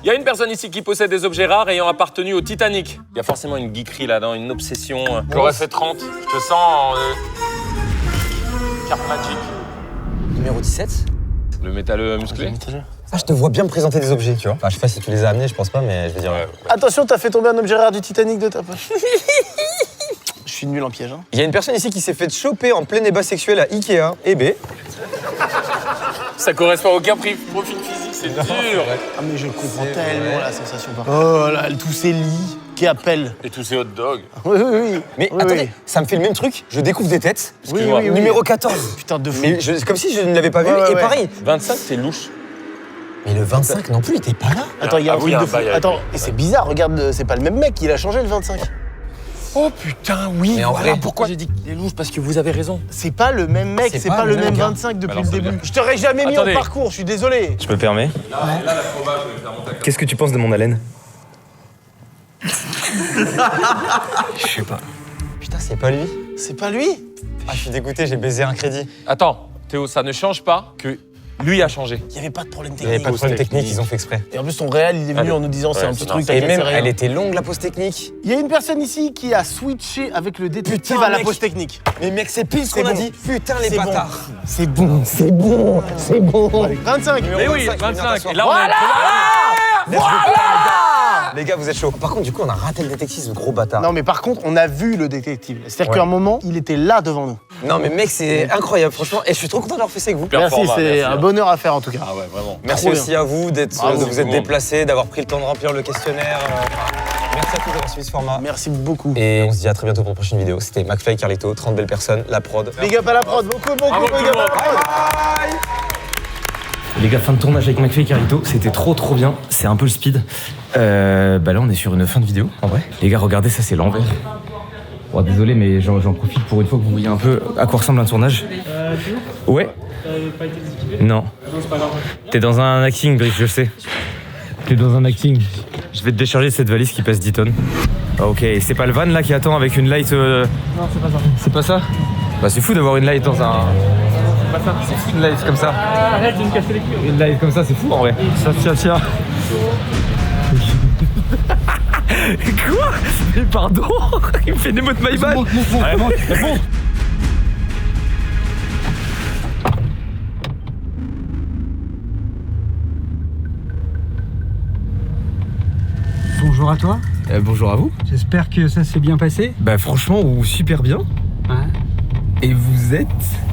Il y a une personne ici qui possède des objets rares ayant appartenu au Titanic. Il y a forcément une geekerie là-dedans, une obsession. J'aurais fait 30. Je te sens carte magique. Numéro 17. Le métalleux musclé. Ah, je te vois bien me présenter des objets, tu vois. Enfin, je sais pas si tu les as amenés, je pense pas, mais je veux dire... Attention, t'as fait tomber un objet rare du Titanic de ta poche. Je suis nul en piège, hein. Il y a une personne ici qui s'est fait choper en plein débat sexuel à Ikea et B. Ça correspond à aucun profil physique, c'est dur. Ah mais je comprends tellement la sensation par contre. Oh là, tous ces lits qui appellent. Et tous ces hot dogs. Oui. Mais attendez, ça me fait le même truc. Je découvre des têtes. Oui. Numéro 14. Putain de fou. Mais comme si je ne l'avais pas vu. Et pareil. 25, c'est louche. Mais le 25 non plus, il était pas là. Attends, il y a un truc de fou. Attends, et c'est bizarre, regarde, c'est pas le même mec, il a changé le 25. Oh putain, oui. Mais en vrai, pourquoi j'ai dit qu'il est louche? Parce que vous avez raison. C'est pas le même mec, c'est pas le même 25 depuis le début. Je t'aurais jamais mis au parcours, je suis désolé. Je me permets. Là, la fromage, je vais faire monter. Qu'est-ce que tu penses de mon haleine? Je sais pas. Putain, c'est pas lui. C'est pas lui? Ah, je suis dégoûté, j'ai baisé un crédit. Attends, Théo, ça ne change pas que lui a changé. Il y avait pas de problème technique. Il y avait pas de problème technique, ils ont fait exprès. Et en plus, ton réel, il est venu en nous disant c'est un petit truc, Et même, elle était longue la pause technique. Il y a une personne ici qui a switché avec le détective à la pause technique. Mais mec, c'est pile ce qu'on a dit. Putain, les bâtards. C'est bon. 25. Mais oui, 25. Et là, on est... Les gars, vous êtes chauds. Par contre, du coup, on a raté le détective, ce gros bâtard. Non, mais par contre, on a vu le détective. C'est-à-dire qu'à un moment, il était là devant nous. Non, mais mec, c'est incroyable, franchement. Et je suis trop content d'avoir fait ça avec vous. Merci, c'est un bonheur à faire en tout cas. Ah ouais, vraiment. Merci aussi à vous de vous être déplacés, d'avoir pris le temps de remplir le questionnaire. Merci à tous d'avoir suivi ce format. Merci beaucoup. Et on se dit à très bientôt pour une prochaine vidéo. C'était McFly, Carlito, 30 belles personnes, la prod. Big up à la prod, beaucoup, big up à la prod. Les gars, fin de tournage avec McFly et Carlito, c'était trop bien. C'est un peu le speed. Bah là, on est sur une fin de vidéo, en vrai. Les gars, regardez, ça c'est l'envers. Bon, désolé, mais j'en profite pour une fois que vous voyez un peu à quoi ressemble un tournage. Ouais. Pas été désactivé? Non. Non, c'est pas grave. T'es dans un acting, Brice, je sais. T'es dans un acting. Je vais te décharger cette valise qui pèse 10 tonnes. Ah, ok, c'est pas le van là qui attend avec une light Non, c'est pas ça. C'est pas ça? Bah c'est fou d'avoir une light dans un... C'est pas ça. C'est fou une light comme ça. Arrête de me casser les couilles. Une light comme ça, c'est fou en vrai. Ça tient. Quoi? Mais pardon. Il me fait une émote my bad. Monte. bonjour à toi. Bonjour à vous. J'espère que ça s'est bien passé. Bah franchement, super bien. Ouais. Et vous êtes?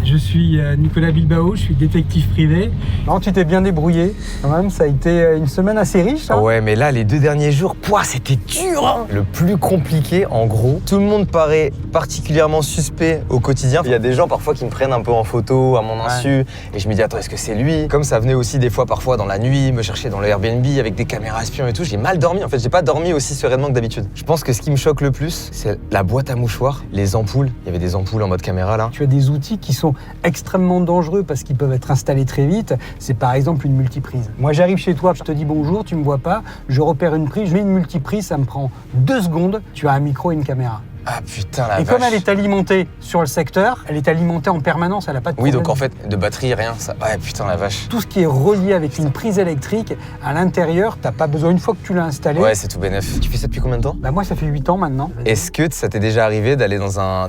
Je suis Nicolas Bilbao, je suis détective privé. Non, tu t'es bien débrouillé quand même, ça a été une semaine assez riche. Hein. Ouais, mais là, les 2 derniers jours, c'était dur hein. Le plus compliqué, en gros, tout le monde paraît particulièrement suspect au quotidien. Il y a des gens parfois qui me prennent un peu en photo à mon insu, et je me dis, attends, est-ce que c'est lui? Comme ça venait aussi des fois, parfois, dans la nuit, me chercher dans le Airbnb avec des caméras espions et tout, j'ai mal dormi. En fait, j'ai pas dormi aussi sereinement que d'habitude. Je pense que ce qui me choque le plus, c'est la boîte à mouchoirs, les ampoules. Il y avait des ampoules en mode caméra, là. Tu as des outils qui sont extrêmement dangereux parce qu'ils peuvent être installés très vite. C'est par exemple une multiprise. Moi, j'arrive chez toi, je te dis bonjour, tu me vois pas, je repère une prise, je mets une multiprise, ça me prend 2 secondes, tu as un micro et une caméra. Ah putain la vache. Et comme elle est alimentée sur le secteur, elle est alimentée en permanence, elle n'a pas de problème. Oui, donc en fait, de batterie, rien, ça. Ouais, putain la vache. Tout ce qui est relié avec une prise électrique, à l'intérieur, t'as pas besoin, une fois que tu l'as installé. Ouais, c'est tout bénef. Tu fais ça depuis combien de temps? Bah moi, ça fait 8 ans maintenant. Est-ce que ça t'est déjà arrivé d'aller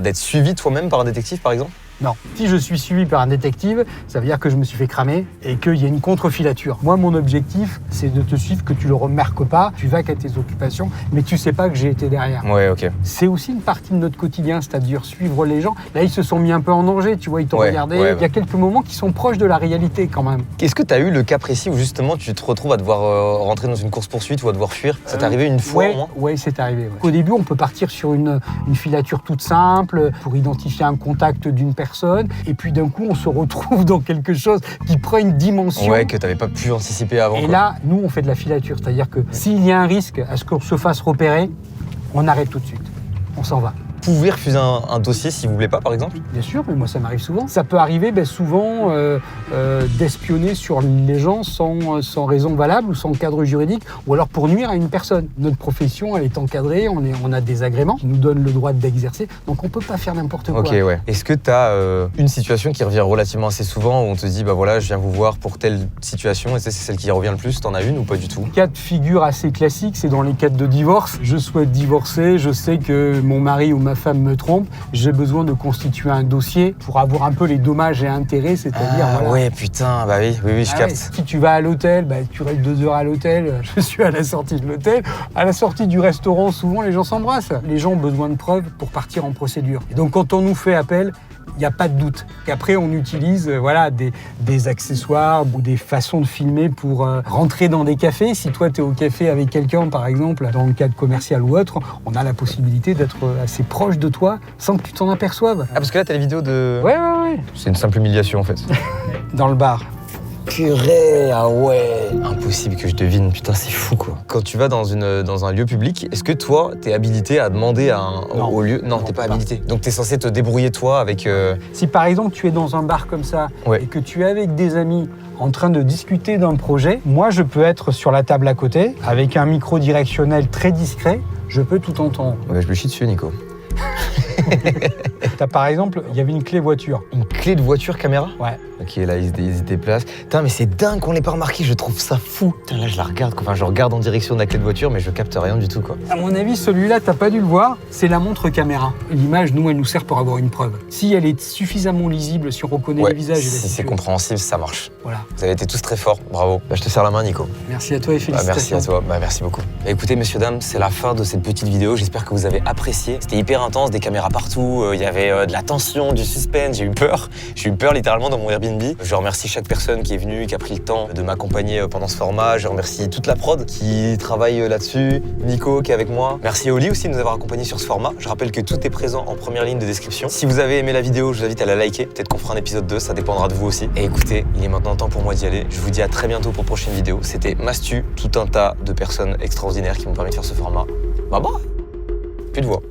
d'être suivi toi-même par un détective, par exemple? Non. Si je suis suivi par un détective, ça veut dire que je me suis fait cramer et qu'il y a une contre-filature. Moi, mon objectif, c'est de te suivre, que tu le remarques pas, tu vas qu'à tes occupations, mais tu sais pas que j'ai été derrière. Ouais, ok. C'est aussi une partie de notre quotidien, c'est-à-dire suivre les gens. Là, ils se sont mis un peu en danger, tu vois, ils t'ont regardé. Il y a quelques moments qui sont proches de la réalité quand même. Est-ce que tu as eu le cas précis où justement tu te retrouves à devoir rentrer dans une course-poursuite ou à devoir fuir? Ça t'est arrivé une fois au moins? Ouais, c'est arrivé. Ouais. Au début, on peut partir sur une filature toute simple pour identifier un contact d'une personne, et puis d'un coup, on se retrouve dans quelque chose qui prend une dimension. Ouais, que tu n'avais pas pu anticiper avant. Et là, nous, on fait de la filature, c'est-à-dire que s'il y a un risque à ce qu'on se fasse repérer, on arrête tout de suite. On s'en va. Vous pouvez refuser un dossier si vous voulez pas, par exemple? Bien sûr, mais moi ça m'arrive souvent. Ça peut arriver souvent d'espionner sur les gens sans raison valable ou sans cadre juridique, ou alors pour nuire à une personne. Notre profession, elle est encadrée, on a des agréments qui nous donnent le droit d'exercer, donc on peut pas faire n'importe quoi. Ok, ouais. Est-ce que tu as une situation qui revient relativement assez souvent où on te dit, bah voilà, je viens vous voir pour telle situation, et c'est celle qui revient le plus? T'en as une ou pas du tout? Cas de figure assez classique, c'est dans les cas de divorce. Je souhaite divorcer, je sais que mon mari ou ma femme me trompe, j'ai besoin de constituer un dossier pour avoir un peu les dommages et intérêts, c'est-à-dire voilà. Ouais, putain, bah oui, je capte. Ouais. Si tu vas à l'hôtel, tu restes 2 heures à l'hôtel, je suis à la sortie de l'hôtel, à la sortie du restaurant, souvent les gens s'embrassent. Les gens ont besoin de preuves pour partir en procédure. Et donc quand on nous fait appel, il n'y a pas de doute qu'après on utilise des accessoires ou des façons de filmer pour rentrer dans des cafés. Si toi tu es au café avec quelqu'un par exemple, dans le cadre commercial ou autre, on a la possibilité d'être assez proche de toi sans que tu t'en aperçoives. Ah parce que là t'as les vidéos de... Ouais. C'est une simple humiliation en fait. Dans le bar. Purée, ah ouais. Impossible que je devine, putain c'est fou quoi. Quand tu vas dans un lieu public, est-ce que toi t'es habilité à demander au lieu? Non, t'es pas habilité. Donc t'es censé te débrouiller toi avec... Si par exemple tu es dans un bar comme ça et que tu es avec des amis en train de discuter d'un projet, moi je peux être sur la table à côté avec un micro directionnel très discret, je peux tout entendre. Ouais, je me chie dessus Nico. T'as par exemple, il y avait une clé voiture. Une clé de voiture caméra? Ouais. Ok, là ils se déplacent. Putain, mais c'est dingue qu'on l'ait pas remarqué, je trouve ça fou. Putain, là je la regarde, enfin je regarde en direction de la clé de voiture, mais je capte rien du tout quoi. À mon avis, celui-là, t'as pas dû le voir, c'est la montre caméra. L'image, nous, elle nous sert pour avoir une preuve. Si elle est suffisamment lisible, si on reconnaît les visages... Si c'est compréhensible, ça marche. Voilà. Vous avez été tous très forts, bravo. Bah, je te serre la main Nico. Merci à toi et félicitations. Merci à toi, merci beaucoup. Écoutez messieurs, dames, c'est la fin de cette petite vidéo, j'espère que vous avez apprécié. C'était hyper intense, des caméras partout, il y avait de la tension, du suspense, j'ai eu peur littéralement dans mon Airbnb. Je remercie chaque personne qui est venue, qui a pris le temps de m'accompagner pendant ce format. Je remercie toute la prod qui travaille là-dessus, Nico qui est avec moi. Merci à Oli aussi de nous avoir accompagnés sur ce format. Je rappelle que tout est présent en première ligne de description. Si vous avez aimé la vidéo, je vous invite à la liker. Peut-être qu'on fera un épisode 2, ça dépendra de vous aussi. Et écoutez, il est maintenant temps pour moi d'y aller. Je vous dis à très bientôt pour une prochaine vidéo. C'était Mastu, tout un tas de personnes extraordinaires qui m'ont permis de faire ce format. Bye bye. Plus de voix.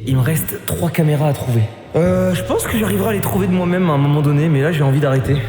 Il me reste 3 caméras à trouver. Je pense que j'arriverai à les trouver de moi-même à un moment donné, mais là j'ai envie d'arrêter.